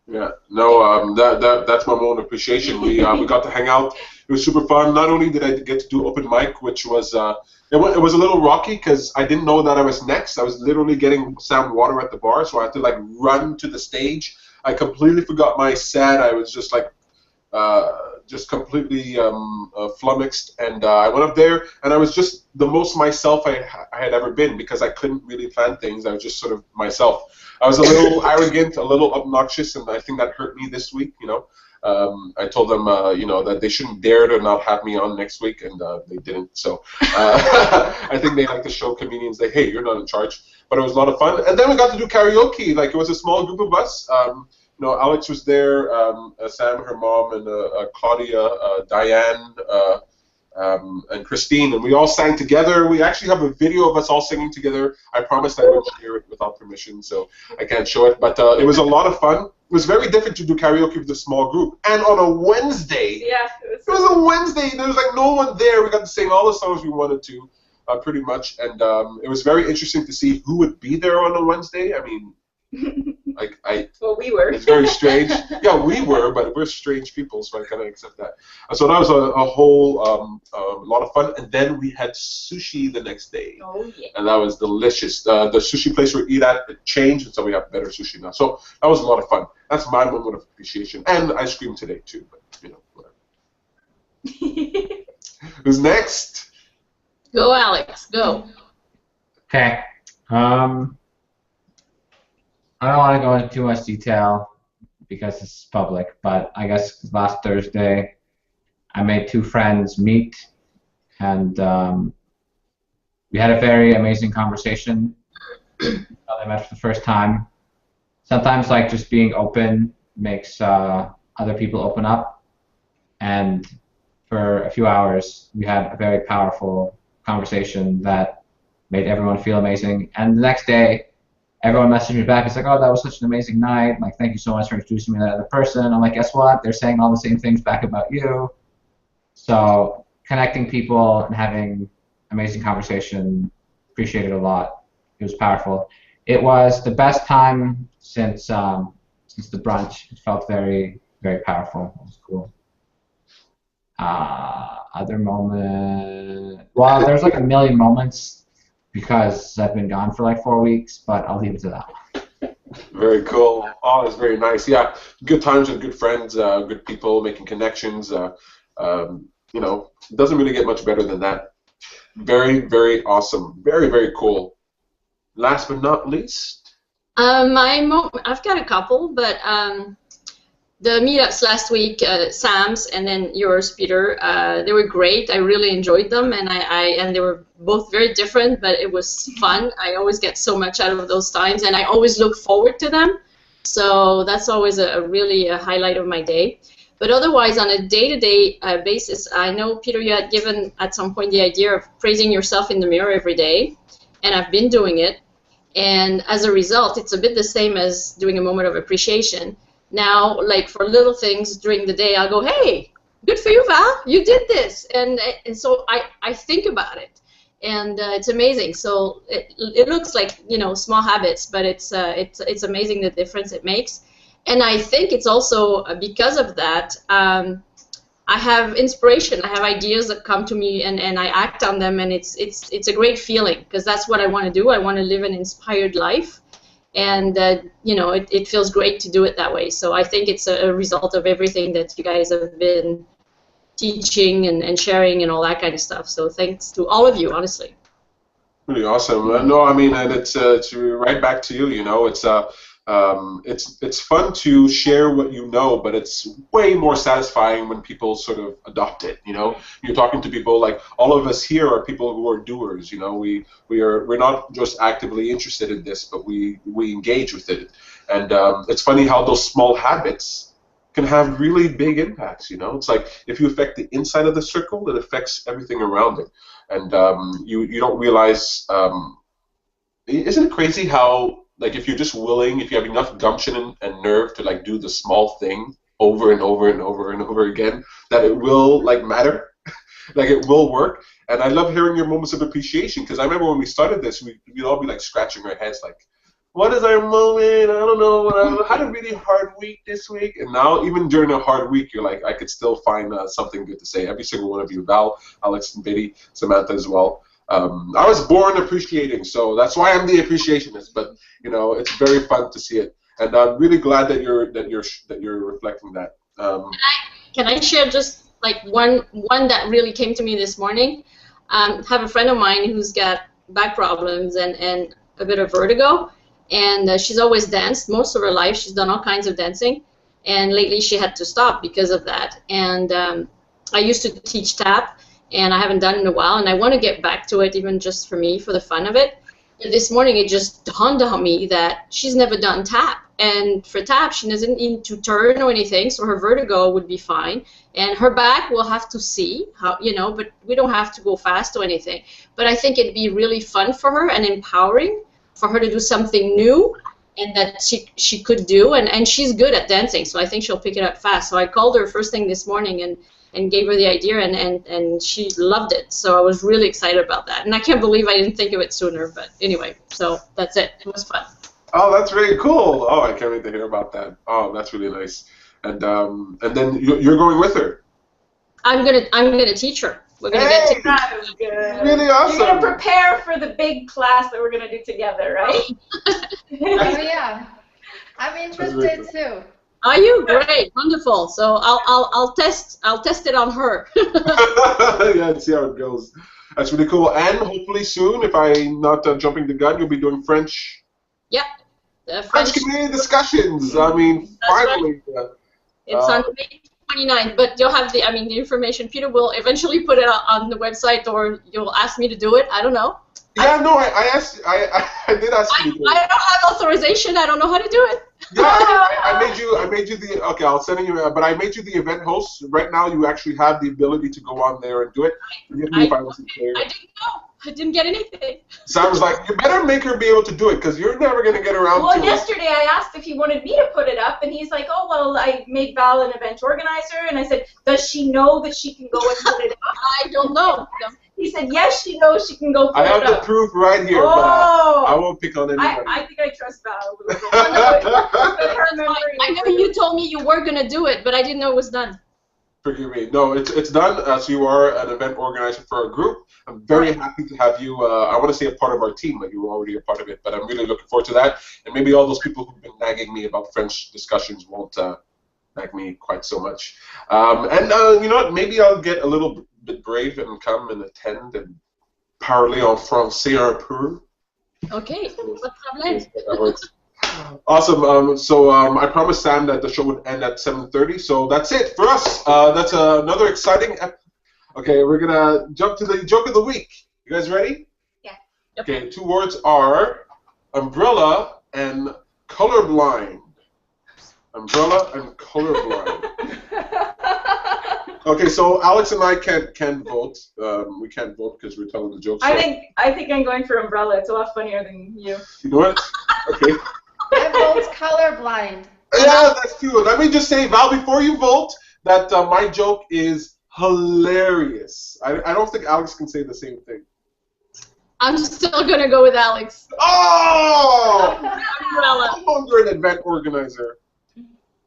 Yeah, no, that's my moment of appreciation. We got to hang out. It was super fun. Not only did I get to do open mic, which was it was a little rocky because I didn't know that I was next. I was literally getting Sam water at the bar, so I had to like run to the stage. I completely forgot my set. I was just like just completely flummoxed, and I went up there, and I was just the most myself I had ever been because I couldn't really plan things. I was just sort of myself. I was a little arrogant, a little obnoxious, and I think that hurt me this week, you know. I told them, you know, that they shouldn't dare to not have me on next week, and they didn't. So I think they like to show comedians that, hey, you're not in charge. But it was a lot of fun. And then we got to do karaoke. Like, it was a small group of us. You know, Alex was there, Sam, her mom, and Claudia, Diane, and Christine, and we all sang together. We actually have a video of us all singing together. I promised I wouldn't share it without permission, so I can't show it. But it was a lot of fun. It was very different to do karaoke with a small group, and on a Wednesday. Yeah, it was a Wednesday. There was like no one there. We got to sing all the songs we wanted to, pretty much, and it was very interesting to see who would be there on a Wednesday. I mean, like well, we were. It's very strange. Yeah, we were, but we're strange people, so I kind of accept that. So that was a whole lot of fun. And then we had sushi the next day. Oh, yeah. And that was delicious. The sushi place we eat at, it changed, and so we have better sushi now. So that was a lot of fun. That's my moment of appreciation. And ice cream today, too, but, you know, whatever. Who's next? Go, Alex, go. Okay. I don't want to go into too much detail because it's public, but I guess last Thursday I made two friends meet, and we had a very amazing conversation. They met for the first time. Sometimes, like, just being open makes other people open up, and for a few hours we had a very powerful conversation that made everyone feel amazing. And the next day, everyone messaged me back. It's like, oh, that was such an amazing night. Like, thank you so much for introducing me to that other person. I'm like, guess what? They're saying all the same things back about you. So connecting people and having amazing conversation, appreciate it a lot. It was powerful. It was the best time since the brunch. It felt very, very powerful. It was cool. Other moment. Well, there's like a million moments because I've been gone for like 4 weeks, but I'll leave it to that. Very cool. Oh, it's very nice. Yeah, good times with good friends, good people, making connections. You know, it doesn't really get much better than that. Very, very awesome. Very, very cool. Last but not least. I've got a couple, but the meetups last week, Sam's and then yours, Peter, they were great. I really enjoyed them, and and they were both very different, but it was fun. I always get so much out of those times, and I always look forward to them. So that's always really a highlight of my day. But otherwise, on a day-to-day basis, I know, Peter, you had given at some point the idea of praising yourself in the mirror every day, and I've been doing it. And as a result, it's a bit the same as doing a moment of appreciation. Now, like for little things during the day, I'll go, hey, good for you, Val, you did this. And so I think about it. And it's amazing. So it looks like, you know, small habits, but it's amazing the difference it makes. And I think it's also because of that, I have inspiration. I have ideas that come to me, and I act on them, and it's a great feeling, because that's what I want to do. I want to live an inspired life, and you know, it feels great to do it that way. So I think it's a result of everything that you guys have been teaching and sharing and all that kind of stuff. So thanks to all of you, honestly. Really awesome. No, I mean, and it's right back to you. You know, it's fun to share what you know, but it's way more satisfying when people sort of adopt it. You know, you're talking to people like all of us here are people who are doers. You know, we're not just actively interested in this, but we engage with it. And it's funny how those small habits can have really big impacts. You know, it's like if you affect the inside of the circle, it affects everything around it. And you don't realize. Isn't it crazy how, like, if you're just willing, if you have enough gumption and nerve to like do the small thing over and over and over and over again, that it will like matter, like it will work. And I love hearing your moments of appreciation, because I remember when we started this, we'd all be like scratching our heads, like, what is our moment? I don't know. I had a really hard week this week. And now, even during a hard week, you're like, I could still find something good to say. Every single one of you, Val, Alex, and Betty, Samantha as well. I was born appreciating, so that's why I'm the appreciationist. But you know, it's very fun to see it, and I'm really glad that you're reflecting that. Can I share just like one that really came to me this morning? Have a friend of mine who's got back problems and a bit of vertigo, and she's always danced most of her life. She's done all kinds of dancing, and lately she had to stop because of that. And I used to teach tap, and I haven't done it in a while, and I want to get back to it, even just for me, for the fun of it. But this morning it just dawned on me that she's never done tap, and for tap she doesn't need to turn or anything, so her vertigo would be fine, and her back we'll have to see how, you know, but we don't have to go fast or anything. But I think it'd be really fun for her and empowering for her to do something new and that she could do, and she's good at dancing, so I think she'll pick it up fast. So I called her first thing this morning and gave her the idea, and she loved it. So I was really excited about that. And I can't believe I didn't think of it sooner. But anyway, so that's it. It was fun. Oh, that's really cool. Oh, I can't wait to hear about that. Oh, that's really nice. And then you're going with her. I'm gonna teach her. We're gonna get together. That is good. Really awesome. You're gonna prepare for the big class that we're gonna do together, right? Oh yeah, I'm interested too. Are you? Great, wonderful. So I'll test it on her. Yeah, and see how it goes. That's really cool. And hopefully soon, if I'm not jumping the gun, you'll be doing French. Yep. French community discussions. I mean, finally. Right. It's on May 29th, but you'll have the information. Peter will eventually put it on the website, or you'll ask me to do it. I don't know. Yeah, no, I did ask you to do it. I don't have authorization. I don't know how to do it. Yeah, I made you the, okay, I'll send you, but I made you the event host. Right now, you actually have the ability to go on there and do it. Forgive me if I wasn't clear. I didn't know. I didn't get anything. Sounds like you better make her be able to do it, because you're never going to get around to it. Well, yesterday I asked if he wanted me to put it up, and he's like, oh, well, I made Val an event organizer, and I said, does she know that she can go and put it up? I don't know. He said, yes, she knows she can go put it up. I have the proof right here, but I won't pick on anybody. I think I trust Val a little bit. I know you told me you were going to do it, but I didn't know it was done. Forgive me. No, it's done. So you are an event organizer for a group. I'm very happy to have you. I want to say a part of our team, like you were already a part of it, but I'm really looking forward to that. And maybe all those people who've been nagging me about French discussions won't nag me quite so much. You know what? Maybe I'll get a little bit brave and come and attend and parler en français un peu. Okay, pas de problème. Awesome. So I promised Sam that the show would end at 7:30. So that's it for us. That's another exciting. Okay, we're gonna jump to the joke of the week. You guys ready? Yeah. Okay. 2 words are umbrella and colorblind. Umbrella and colorblind. Okay, so Alex and I can't vote. We can't vote because we're telling the jokes. So. I think I'm going for umbrella. It's a lot funnier than you. You know what? Okay. My vote's colorblind. Yeah, that's true. Let me just say, Val, before you vote, that my joke is hilarious. I don't think Alex can say the same thing. I'm still gonna go with Alex. Oh! Umbrella. No longer an event organizer.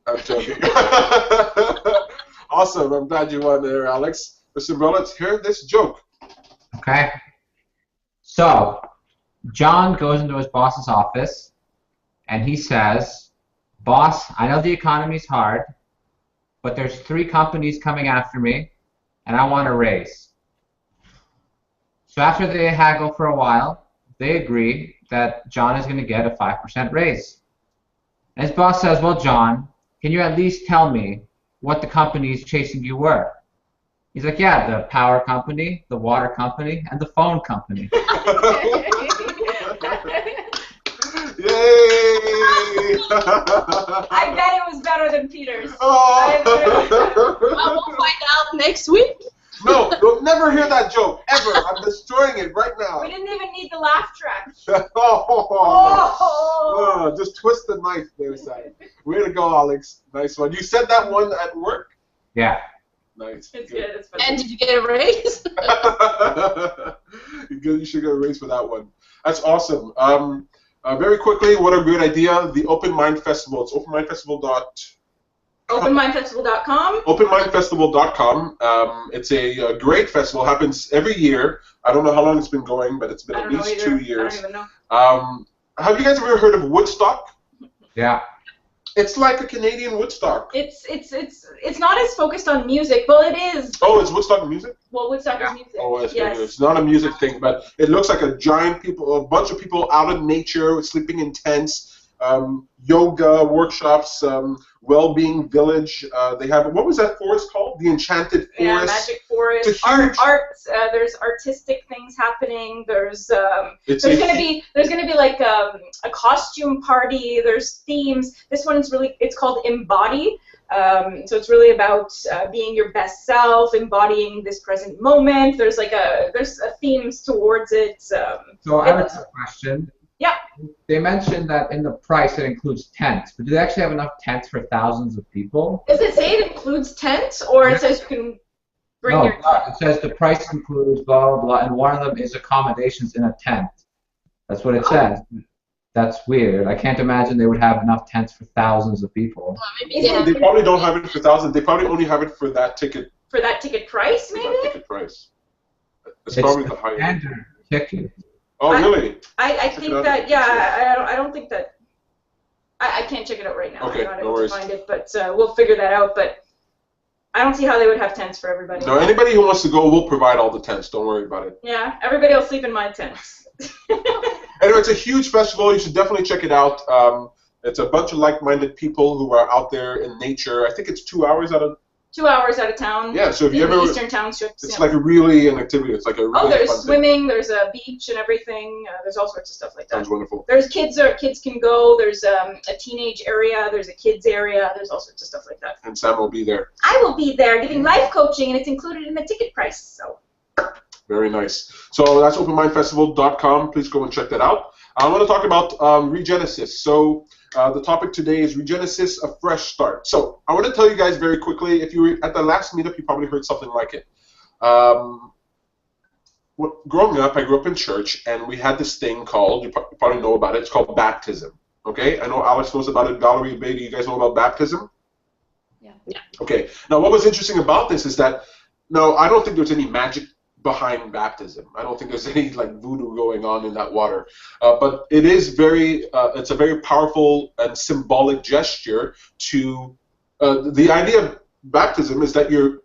I'm joking. Awesome. I'm glad you won there, Alex. Mr. Umbrella, let's hear this joke. Okay. So, John goes into his boss's office, and he says, "Boss, I know the economy's hard, but there's 3 companies coming after me, and I want a raise." So after they haggle for a while, they agree that John is going to get a 5% raise. And his boss says, "Well, John, can you at least tell me what the companies chasing you were?" He's like, "Yeah, the power company, the water company, and the phone company." Yay! I bet it was better than Peter's. Oh. Well, we'll find out next week. No, you'll never hear that joke, ever. I'm destroying it right now. We didn't even need the laugh track. Oh, just twist the knife there, Sam. Way to go, Alex. Nice one. You said that one at work? Yeah. Nice. It's good. It's funny. And did you get a raise? You should get a raise for that one. That's awesome. Very quickly, what a great idea. The Open Mind Festival. It's OpenMindFestival.com. OpenMindFestival.com. It's a great festival. Happens every year. I don't know how long it's been going, but it's been at least 2 years. I don't even know. Have you guys ever heard of Woodstock? Yeah. It's like a Canadian Woodstock. It's not as focused on music. Well, it is. Oh, it's Woodstock music? Well, Woodstock is music. Oh, it's, yes. it's not a music thing, but it looks like a bunch of people out in nature, sleeping in tents, yoga workshops, well-being village. They have, what was that forest called? The Enchanted Forest. Yeah, Magic Forest. Art. There's artistic things happening. There's gonna be like a costume party. There's themes. This one's it's called Embody. So it's really about being your best self, embodying this present moment. There's themes towards it. So I have a question. Yeah. They mentioned that in the price it includes tents, but do they actually have enough tents for thousands of people? Does it say it includes tents, or it says you can bring your tent? It says the price includes blah, blah, blah, and one of them is accommodations in a tent. That's what it says. That's weird. I can't imagine they would have enough tents for thousands of people. They probably don't have it for thousands. They probably only have it for that ticket. For that ticket price, maybe? That ticket price. It's probably the higher standard ticket. Oh, really? I think that, yeah, I don't think that, I can't check it out right now. Okay, I'm not no able worries. to find it, but we'll figure that out. But I don't see how they would have tents for everybody. No, anybody who wants to go, we'll provide all the tents. Don't worry about it. Yeah, everybody will sleep in my tents. Anyway, it's a huge festival. You should definitely check it out. It's a bunch of like-minded people who are out there in nature. I think it's 2 hours out of 2 hours out of town. Yeah, so if you ever, Eastern Townships. it's like really an activity. It's like a really there's fun swimming. thing. There's a beach and everything. There's all sorts of stuff like that. Sounds wonderful. There's kids can go. There's a teenage area. There's a kids area. There's all sorts of stuff like that. And Sam will be there. I will be there giving life coaching, and it's included in the ticket price. So. Very nice. So that's OpenMindFestival.com. Please go and check that out. I want to talk about ReGenesis. So the topic today is ReGenesis, a fresh start. So I want to tell you guys very quickly, if you were at the last meetup, you probably heard something like it. Growing up, I grew up in church, and we had this thing called, you probably know about it, it's called baptism. Okay? I know Alex knows about it. Valerie, Baby, you guys know about baptism? Yeah. Okay. Now, what was interesting about this is that, no, I don't think there's any magic behind baptism. I don't think there's any like voodoo going on in that water, but it is it's a very powerful and symbolic gesture to the idea of baptism is that you're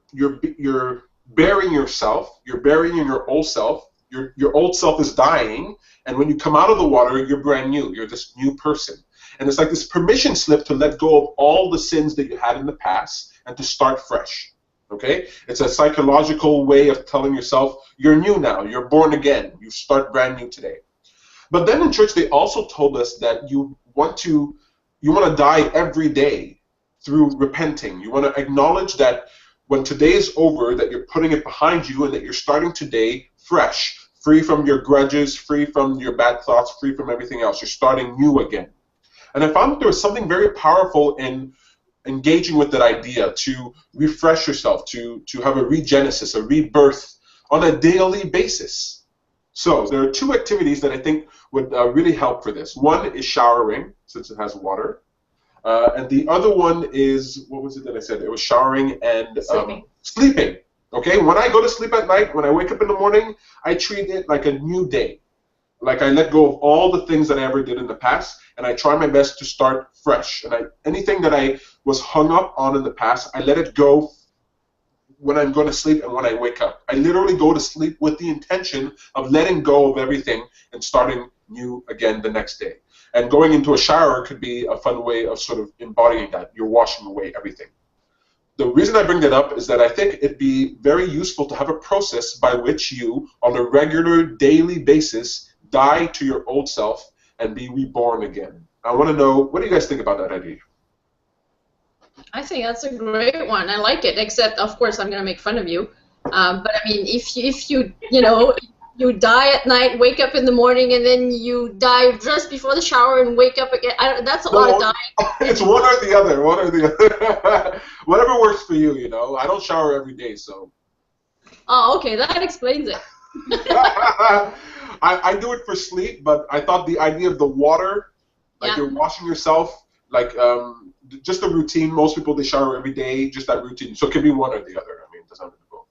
burying yourself, you're burying your old self. Your old self is dying, and when you come out of the water, you're brand new. You're this new person, and it's like this permission slip to let go of all the sins that you had in the past and to start fresh. Okay? It's a psychological way of telling yourself, you're new now, you're born again, you start brand new today. But then in church, they also told us that you want to die every day through repenting. You want to acknowledge that when today is over, that you're putting it behind you and that you're starting today fresh, free from your grudges, free from your bad thoughts, free from everything else. You're starting new again. And I found that there was something very powerful in engaging with that idea, to refresh yourself, to have a ReGenesis, a rebirth on a daily basis. So there are two activities that I think would really help for this. One is showering, since it has water. And the other one is, what was it that I said? It was showering and sleeping. Okay, when I go to sleep at night, when I wake up in the morning, I treat it like a new day. Like I let go of all the things that I ever did in the past, and I try my best to start fresh. And anything that I was hung up on in the past, I let it go when I'm going to sleep and when I wake up. I literally go to sleep with the intention of letting go of everything and starting new again the next day. And going into a shower could be a fun way of sort of embodying that. You're washing away everything. The reason I bring that up is that I think it'd be very useful to have a process by which you, on a regular, daily basis, die to your old self and be reborn again. I want to know, what do you guys think about that idea? I think that's a great one. I like it, except, of course, I'm going to make fun of you. But, I mean, if you you die at night, wake up in the morning, and then you die just before the shower and wake up again, that's a lot of dying. It's one or the other, one or the other. Whatever works for you, you know. I don't shower every day, so. Oh, okay, that explains it. I do it for sleep, but I thought the idea of the water, like you're washing yourself, like just a routine. Most people, they shower every day, just that routine. So it can be one or the other. I mean, it doesn't have to be both.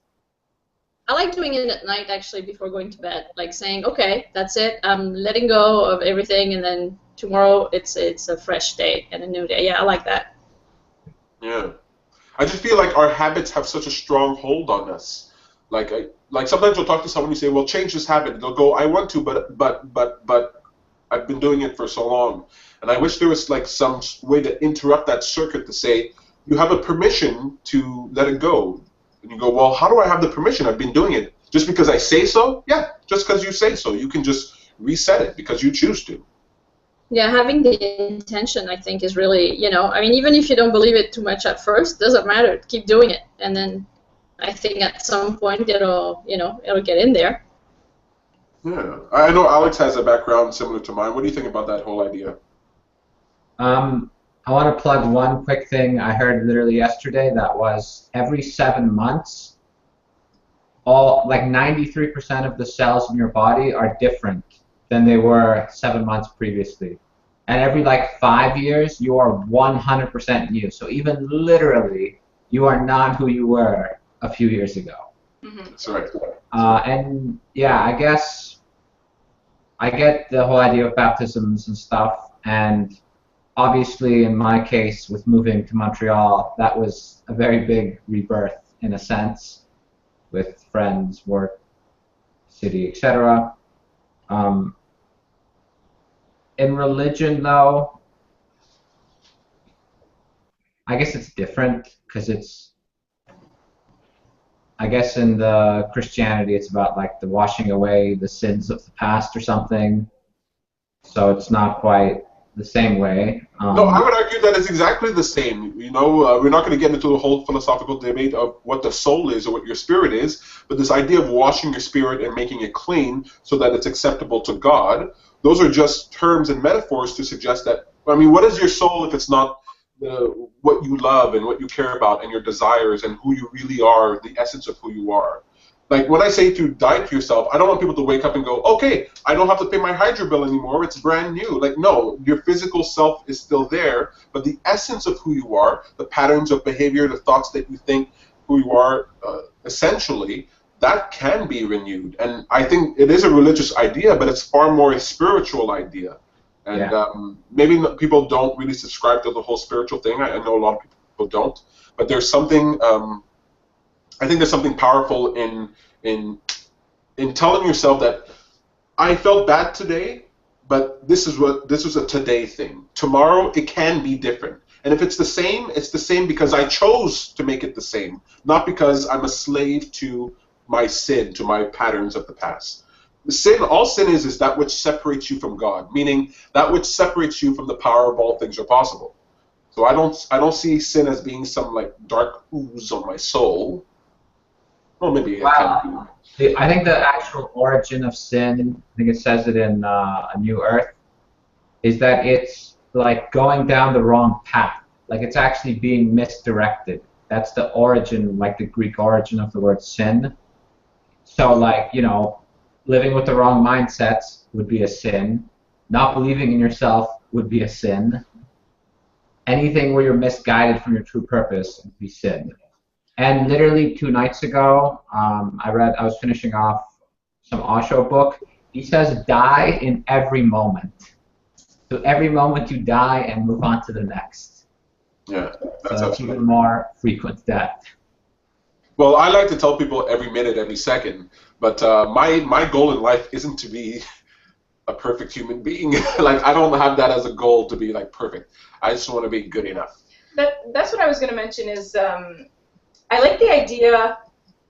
I like doing it at night, actually, before going to bed. Like saying, okay, that's it. I'm letting go of everything, and then tomorrow it's a fresh day and a new day. Yeah, I like that. Yeah. I just feel like our habits have such a strong hold on us. Like sometimes you'll talk to someone, you say, well, change this habit. And they'll go, I want to, but I've been doing it for so long. And I wish there was like some way to interrupt that circuit to say, you have a permission to let it go. And you go, well, how do I have the permission? I've been doing it. Just because I say so? Yeah, just because you say so. You can just reset it because you choose to. Yeah, having the intention, I think, is really, I mean, even if you don't believe it too much at first, doesn't matter. Keep doing it. And then I think at some point it'll get in there. Yeah. I know Alex has a background similar to mine. What do you think about that whole idea? I want to plug one quick thing I heard literally yesterday. That was every 7 months, like 93% of the cells in your body are different than they were 7 months previously. And every like 5 years, you are 100% new. So even literally, you are not who you were a few years ago. Mm-hmm. That's right. And yeah, I guess I get the whole idea of baptisms and stuff, and obviously in my case with moving to Montreal, that was a very big rebirth in a sense, with friends, work, city, etc. In religion though, I guess it's different, because I guess in the Christianity it's about like the washing away the sins of the past or something, so it's not quite the same way. No, I would argue that it's exactly the same. We're not going to get into the whole philosophical debate of what the soul is or what your spirit is, but this idea of washing your spirit and making it clean so that it's acceptable to God, those are just terms and metaphors to suggest that, I mean, what is your soul if it's not what you love and what you care about and your desires and who you really are, the essence of who you are? Like, when I say to die to yourself, I don't want people to wake up and go, okay, I don't have to pay my hydro bill anymore, it's brand new. Like, no, your physical self is still there, but the essence of who you are, the patterns of behavior, the thoughts that you think, who you are, essentially, that can be renewed. And I think it is a religious idea, but it's far more a spiritual idea. And maybe people don't really subscribe to the whole spiritual thing. I know a lot of people don't. But there's something... I think there's something powerful in telling yourself that I felt bad today, but this was a today thing. Tomorrow it can be different, and if it's the same because I chose to make it the same, not because I'm a slave to my sin, to my patterns of the past. All sin is that which separates you from God, meaning that which separates you from the power of all things are possible. So I don't see sin as being some like dark ooze on my soul. Well, maybe it can be. I think the actual origin of sin, I think it says it in A New Earth, is that it's like going down the wrong path. Like it's actually being misdirected. That's the origin, like the Greek origin of the word sin. So like, you know, living with the wrong mindsets would be a sin. Not believing in yourself would be a sin. Anything where you're misguided from your true purpose would be sin. And literally 2 nights ago, I was finishing off some Osho book. He says die in every moment. So every moment you die and move on to the next. Yeah, that's so even more frequent death. Well, I like to tell people every minute, every second, but my goal in life isn't to be a perfect human being. Like I don't have that as a goal to be like perfect. I just want to be good enough. That's what I was going to mention is I like the idea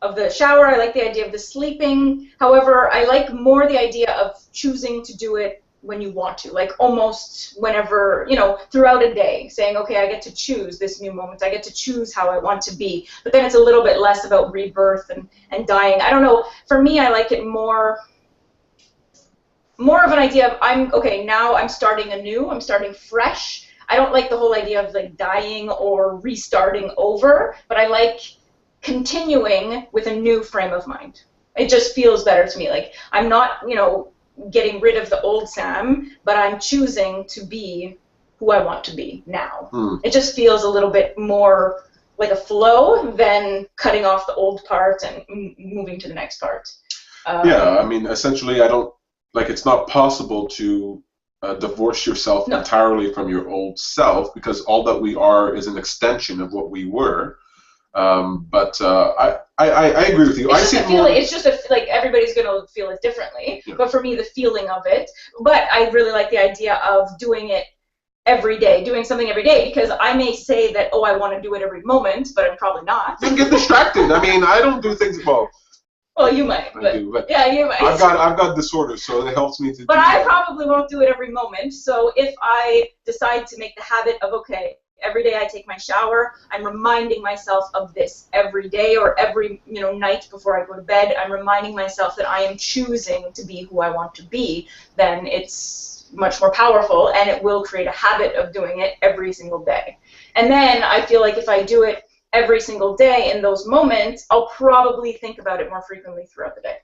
of the shower. I like the idea of the sleeping. However, I like more the idea of choosing to do it when you want to, like almost whenever, you know, throughout a day, saying, okay, I get to choose this new moment. I get to choose how I want to be. But then it's a little bit less about rebirth and dying. I don't know. For me, I like it more of an idea of now I'm starting anew. I'm starting fresh. I don't like the whole idea of like dying or restarting over, but I like continuing with a new frame of mind. It just feels better to me. Like I'm not, you know, getting rid of the old Sam, but I'm choosing to be who I want to be now. It just feels a little bit more like a flow than cutting off the old part and moving to the next part. Yeah, I mean, essentially, it's not possible to divorce yourself entirely from your old self because all that we are is an extension of what we were. But I agree with you. It's just like everybody's going to feel it differently. Yeah. But for me, the feeling of it. But I really like the idea of doing it every day, doing something every day, because I may say that, oh, I want to do it every moment, but I'm probably not. You get distracted. I mean, I don't do things well. Well, you might, but yeah, you might. I've got disorders, so it helps me to. But I probably won't do it every moment. So if I decide to make the habit of every day I take my shower, I'm reminding myself of this every day or every night before I go to bed. I'm reminding myself that I am choosing to be who I want to be. Then it's much more powerful, and it will create a habit of doing it every single day. And then I feel like if I do it every single day in those moments, I'll probably think about it more frequently throughout the day.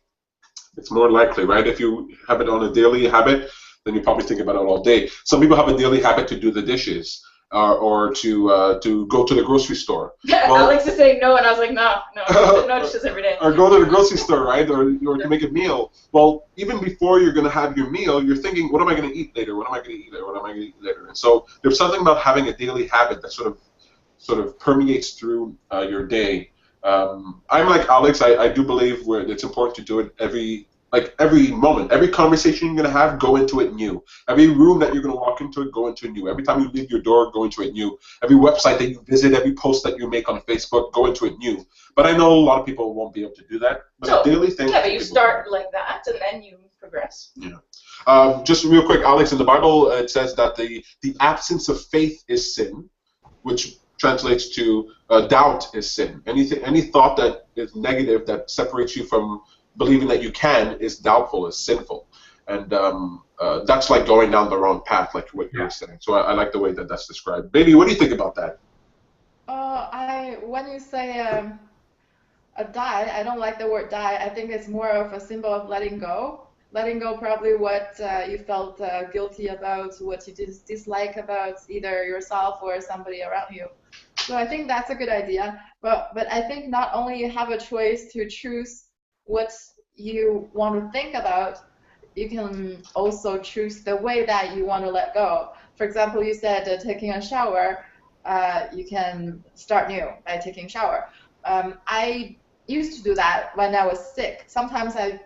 It's more likely, right? If you have it on a daily habit, then you probably think about it all day. Some people have a daily habit to do the dishes. Or to go to the grocery store. Well, Alex is saying no, and I was like, no dishes every day. Or go to the grocery store, right? Or to make a meal. Well, even before you're going to have your meal, you're thinking, what am I going to eat later? What am I going to eat later? What am I going to eat later? And so there's something about having a daily habit that sort of permeates through your day. I'm like Alex. I do believe it's important to do it every moment, every conversation you're going to have, go into it new. Every room that you're going to walk into, go into it new. Every time you leave your door, go into it new. Every website that you visit, every post that you make on Facebook, go into it new. But I know a lot of people won't be able to do that. But a daily thing. Yeah, but you start like that, and then you progress. Yeah. Just real quick, Alex, in the Bible, it says that the absence of faith is sin, which translates to doubt is sin. Any thought that is negative that separates you from believing that you can is doubtful, is sinful, and that's like going down the wrong path, like what you were saying. So I like the way that that's described. Baby, what do you think about that? When you say a die, I don't like the word die. I think it's more of a symbol of letting go. Letting go probably what you felt guilty about, what you dislike about either yourself or somebody around you. So I think that's a good idea. But I think not only you have a choice to choose what you want to think about, you can also choose the way that you want to let go. For example, you said taking a shower, you can start new by taking a shower. I used to do that when I was sick. Sometimes I've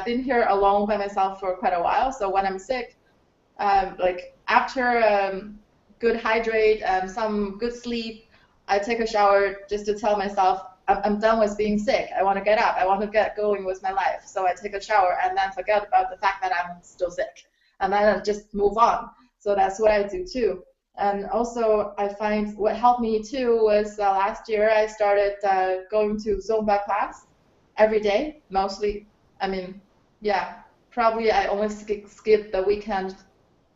been here alone by myself for quite a while, so when I'm sick, like after good hydrate and some good sleep, I take a shower just to tell myself, I'm done with being sick. I want to get up. I want to get going with my life. So I take a shower and then forget about the fact that I'm still sick. And then I just move on. So that's what I do too. And also, I find what helped me too was last year I started going to Zumba class every day, mostly. I mean, yeah, probably I only skip the weekend,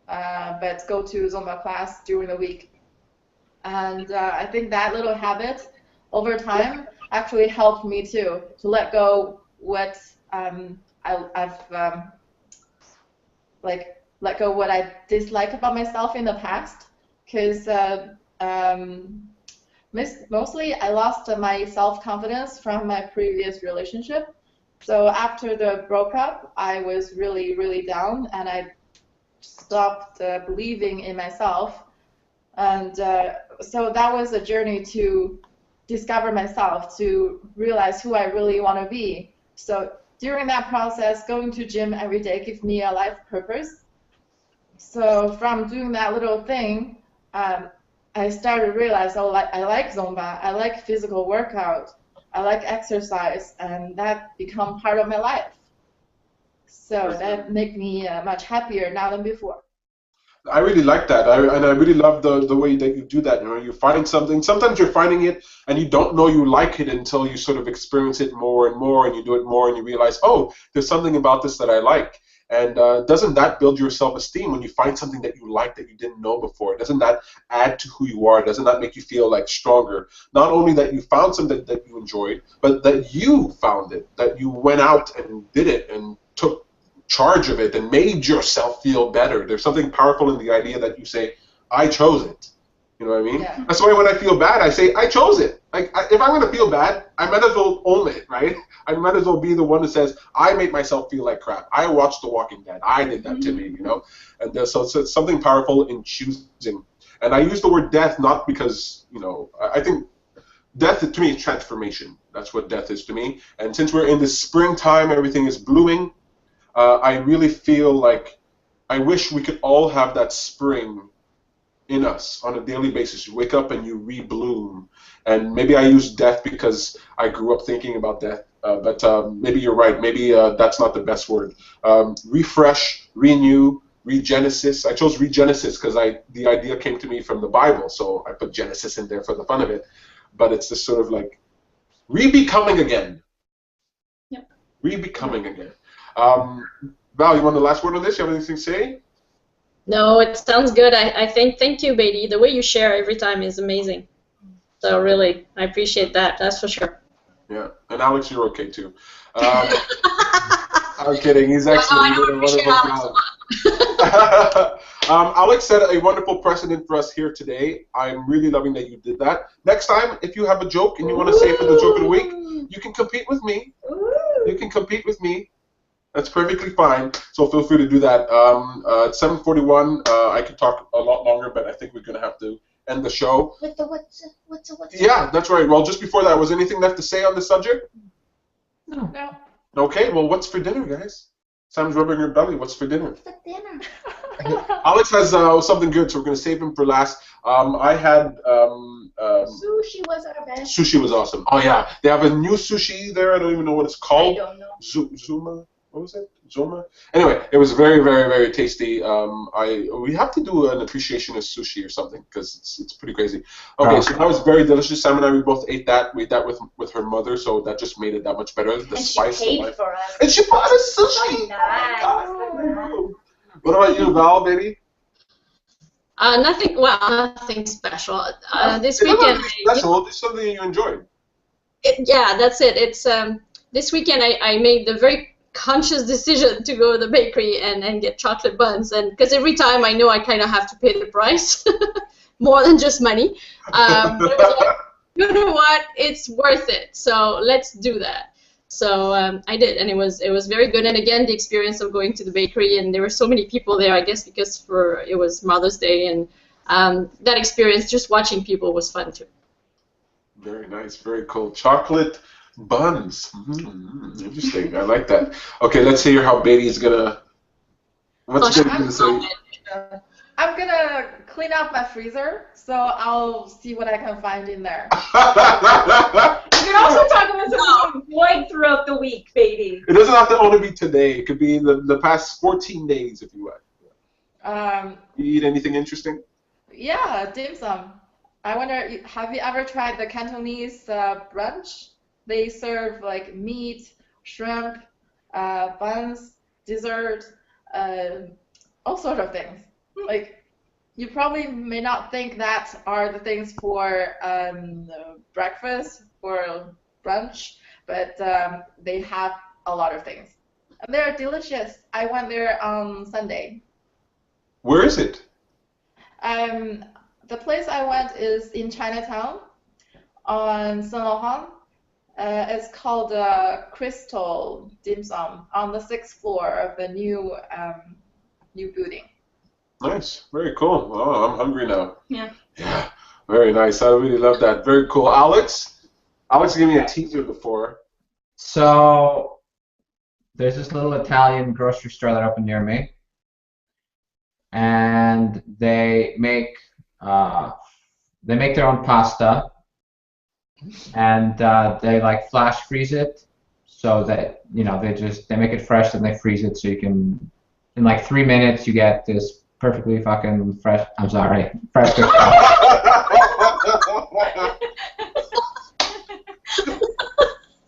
but go to Zumba class during the week. And I think that little habit over time actually helped me too to let go what I've like let go what I dislike about myself in the past, because mostly I lost my self-confidence from my previous relationship. So after the breakup, I was really, really down, and I stopped believing in myself. And so that was a journey to discover myself, to realize who I really want to be. So during that process, going to gym every day gives me a life purpose. So from doing that little thing, I started to realize, oh, I like Zumba, I like physical workout, I like exercise, and that become part of my life. So that made me much happier now than before. I really like that, and I really love the way that you do that. You know, you find something. Sometimes you're finding it, and you don't know you like it until you sort of experience it more and more, and you do it more, and you realize, oh, there's something about this that I like. And doesn't that build your self-esteem when you find something that you like that you didn't know before? Doesn't that add to who you are? Doesn't that make you feel like stronger? Not only that you found something that you enjoyed, but that you found it, that you went out and did it and took charge of it and made yourself feel better. There's something powerful in the idea that you say, I chose it. You know what I mean? Yeah. That's why when I feel bad, I say, I chose it. Like, if I'm going to feel bad, I might as well own it, right? I might as well be the one that says, I made myself feel like crap. I watched The Walking Dead. I did that to me, you know? And so it's something powerful in choosing. And I use the word death not because, you know, I think death to me is transformation. That's what death is to me. And since we're in the springtime, everything is blooming, I really feel like I wish we could all have that spring in us on a daily basis. You wake up and you re-bloom. And maybe I use death because I grew up thinking about death. But maybe you're right. Maybe that's not the best word. Refresh, renew, ReGenesis. I chose ReGenesis because the idea came to me from the Bible. So I put Genesis in there for the fun of it. But it's this sort of like re-becoming again. Yep. Re-becoming again. Val, you want the last word on this? You have anything to say? No, it sounds good. I think, thank you, Beatty. The way you share every time is amazing. So really, I appreciate that. That's for sure. Yeah, and Alex, you're okay too. I'm kidding. He's excellent. He did a wonderful job. Alex set a wonderful precedent for us here today. I'm really loving that you did that. Next time, if you have a joke and you want to say for the joke of the week, you can compete with me. You can compete with me. That's perfectly fine. So feel free to do that. At 7:41, I could talk a lot longer, but I think we're going to have to end the show. With the what's Yeah, that's right. Well, just before that, was anything left to say on the subject? No. Okay, well, what's for dinner, guys? Sam's rubbing her belly. What's for dinner? the dinner? Alex has something good, so we're going to save him for last. I had Sushi was our best. sushi was awesome. Oh, yeah. They have a new sushi there. I don't even know what it's I called. don't know. Zuma? What was it? Zuma? Anyway, it was very, very, very tasty. We have to do an appreciationist sushi or something because it's pretty crazy. Okay, so that was very delicious. Sam and I, we both ate that. We ate that with her mother, so that just made it that much better. The And spice. she paid for us. And she bought us sushi. Nice. Oh, what about you, Val, baby? Nothing. Well, nothing special. This It's not weekend. really special. It's something you enjoyed. Yeah, that's it. It's this weekend. I made the very conscious decision to go to the bakery and get chocolate buns, and because every time I know I kind of have to pay the price, more than just money. But it's like, you know what? It's worth it. So let's do that. So I did, and it was very good. And again, the experience of going to the bakery, and there were so many people there. I guess because it was Mother's Day, and that experience, just watching people, was fun too. Very nice, very cool. Chocolate buns. Interesting. I like that. Okay, let's hear how Beatty's gonna. What's Beatty gonna say? I'm gonna clean out my freezer, so I'll see what I can find in there. You can also talk about something you enjoyed throughout the week, Beatty. It doesn't have to only be today. It could be the past 14 days if you like. You eat anything interesting? Yeah, dim sum. I wonder, have you ever tried the Cantonese brunch? They serve like meat, shrimp, buns, dessert, all sort of things. Like, you probably may not think that are the things for breakfast or brunch, but they have a lot of things. And they're delicious. I went there on Sunday. Where is it? The place I went is in Chinatown on Saint Laurent. It's called Crystal Dim Sum on the 6th floor of the new building. Nice. Very cool. Oh, I'm hungry now. Yeah. Yeah. Very nice. I really love that. Very cool. Alex gave me a teaser before. So there's this little Italian grocery store that opened near me, and they make their own pasta, and they like flash freeze it, so that they make it fresh and they freeze it so you can in like 3 minutes you get this perfectly fucking fresh. I'm sorry, fresh.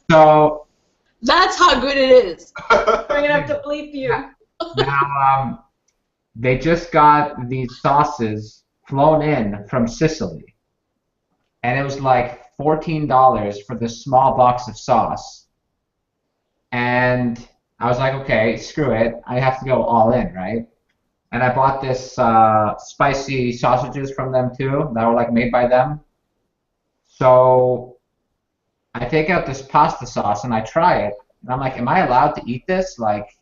So That's how good it is. We're gonna have to bleep you. now they just got these sauces flown in from Sicily, and it was like $14 for this small box of sauce. And I was like, okay, screw it, I have to go all in, right? And I bought this spicy sausages from them too, that were like made by them. So I take out this pasta sauce and I try it, and I'm like, am I allowed to eat this? Like,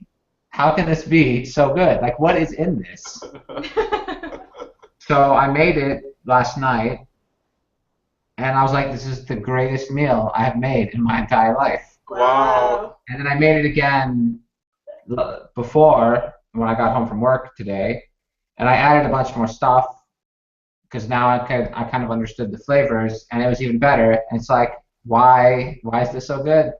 how can this be so good? Like, what is in this? So I made it last night, and I was like, this is the greatest meal I've made in my entire life. Wow. And then I made it again before, when I got home from work today, and I added a bunch more stuff because now I kind of understood the flavors, and it was even better. And it's like, why is this so good?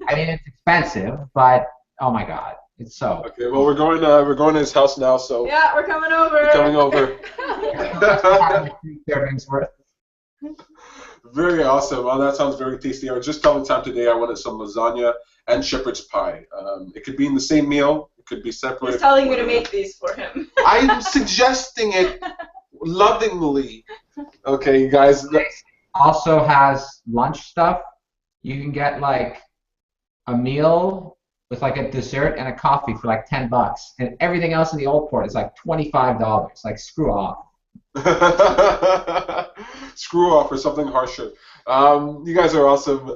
I mean, it's expensive, but oh my god, it's so. Okay, well we're going to his house now, so Yeah, we're coming over. we're coming over. 3 servings worth. Very awesome. Well, that sounds very tasty. I was just telling Sam today I wanted some lasagna and shepherd's pie. It could be in the same meal. It could be separate. He's telling me to make these for him. I'm suggesting it lovingly. Okay, you guys. Also has lunch stuff. You can get like a meal with like a dessert and a coffee for like $10, and everything else in the old port is like $25. Like, screw off. Screw off or something harsher. You guys are awesome.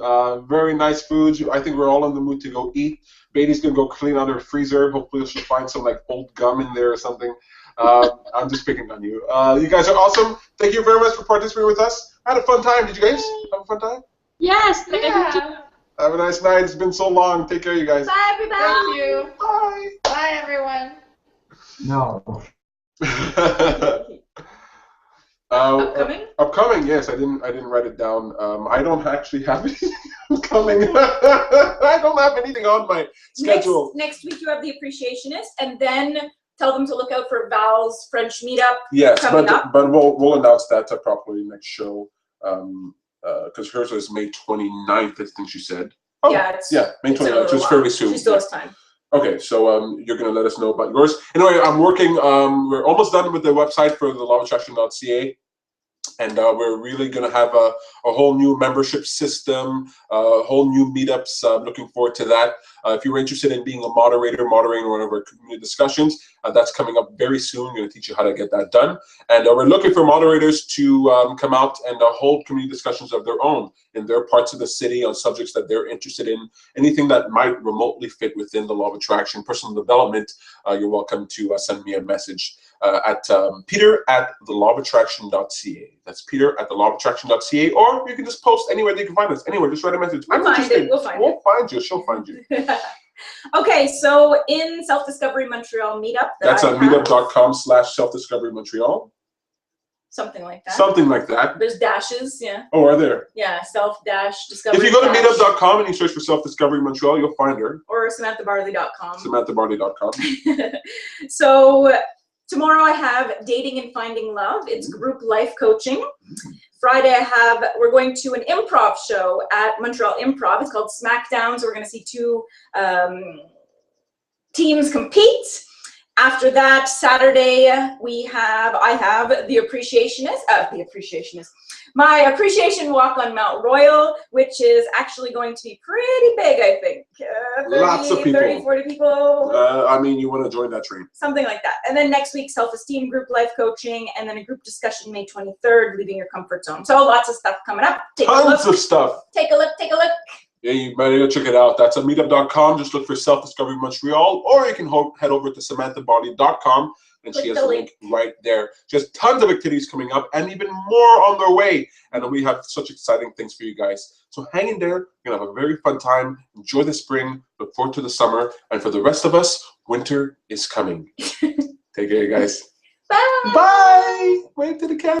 Very nice foods. I think we're all in the mood to go eat. Beatty's gonna go clean out her freezer. Hopefully she'll find some like old gum in there or something. I'm just picking on you. You guys are awesome. Thank you very much for participating with us. I had a fun time. Did you guys have a fun time? Yes. Yeah. Have a nice night. It's been so long. Take care, you guys. Bye, everybody. Thank you. Bye. Bye, everyone. No. Upcoming? Upcoming, yes. I didn't write it down. I don't actually have anything coming. I don't have anything on my schedule. Next week you have the Appreciationist, and then tell them to look out for Val's French meetup. Yes, coming up. but we'll announce that properly next show. Because hers is May 29th, I think she said. Oh, Yeah, May 29th, so it's fairly soon. She still has time. Okay, so you're going to let us know about yours. Anyway, I'm working, we're almost done with the website for the lawofattraction.ca. And we're really going to have a whole new membership system, a whole new meetups. Looking forward to that. If you're interested in being a moderating one of our community discussions, that's coming up very soon. We're going to teach you how to get that done. And we're looking for moderators to come out and hold community discussions of their own in their parts of the city on subjects that they're interested in. Anything that might remotely fit within the law of attraction, personal development, you're welcome to send me a message at peter@thelawofattraction.ca. That's peter@thelawofattraction.ca, or you can just post anywhere that you can find us. Anywhere, just write a message. We'll find it. We'll find you. She'll find you. Okay, so in Self-Discovery Montreal meetup. That's on meetup.com/selfdiscovery Montreal. Something like that. Something like that. There's dashes, yeah. Oh, are there? Yeah, self-discovery. If you go to meetup.com and you search for Self-Discovery Montreal, you'll find her. Or SamanthaBarley.com. SamanthaBarley.com. So Tomorrow I have Dating and Finding Love. It's group life coaching. Friday we're going to an improv show at Montreal Improv. It's called Smackdown. So we're going to see two teams compete. After that, Saturday I have the Appreciationist. My appreciation walk on Mount Royal, which is actually going to be pretty big, I think. 30, 40 people. I mean, you want to join that train. Something like that. And then next week, self-esteem group life coaching, and then a group discussion May 23rd, leaving your comfort zone. So lots of stuff coming up. Tons of stuff. Take a look. Yeah, you better go check it out. That's at meetup.com. Just look for Self-Discovery Montreal, or you can head over to samanthebody.com, and she has a link right there. She has tons of activities coming up, and even more on their way. And we have such exciting things for you guys. So hang in there. You're going to have a very fun time. Enjoy the spring. Look forward to the summer. And for the rest of us, winter is coming. Take care, guys. Bye. Bye. Wave to the camera.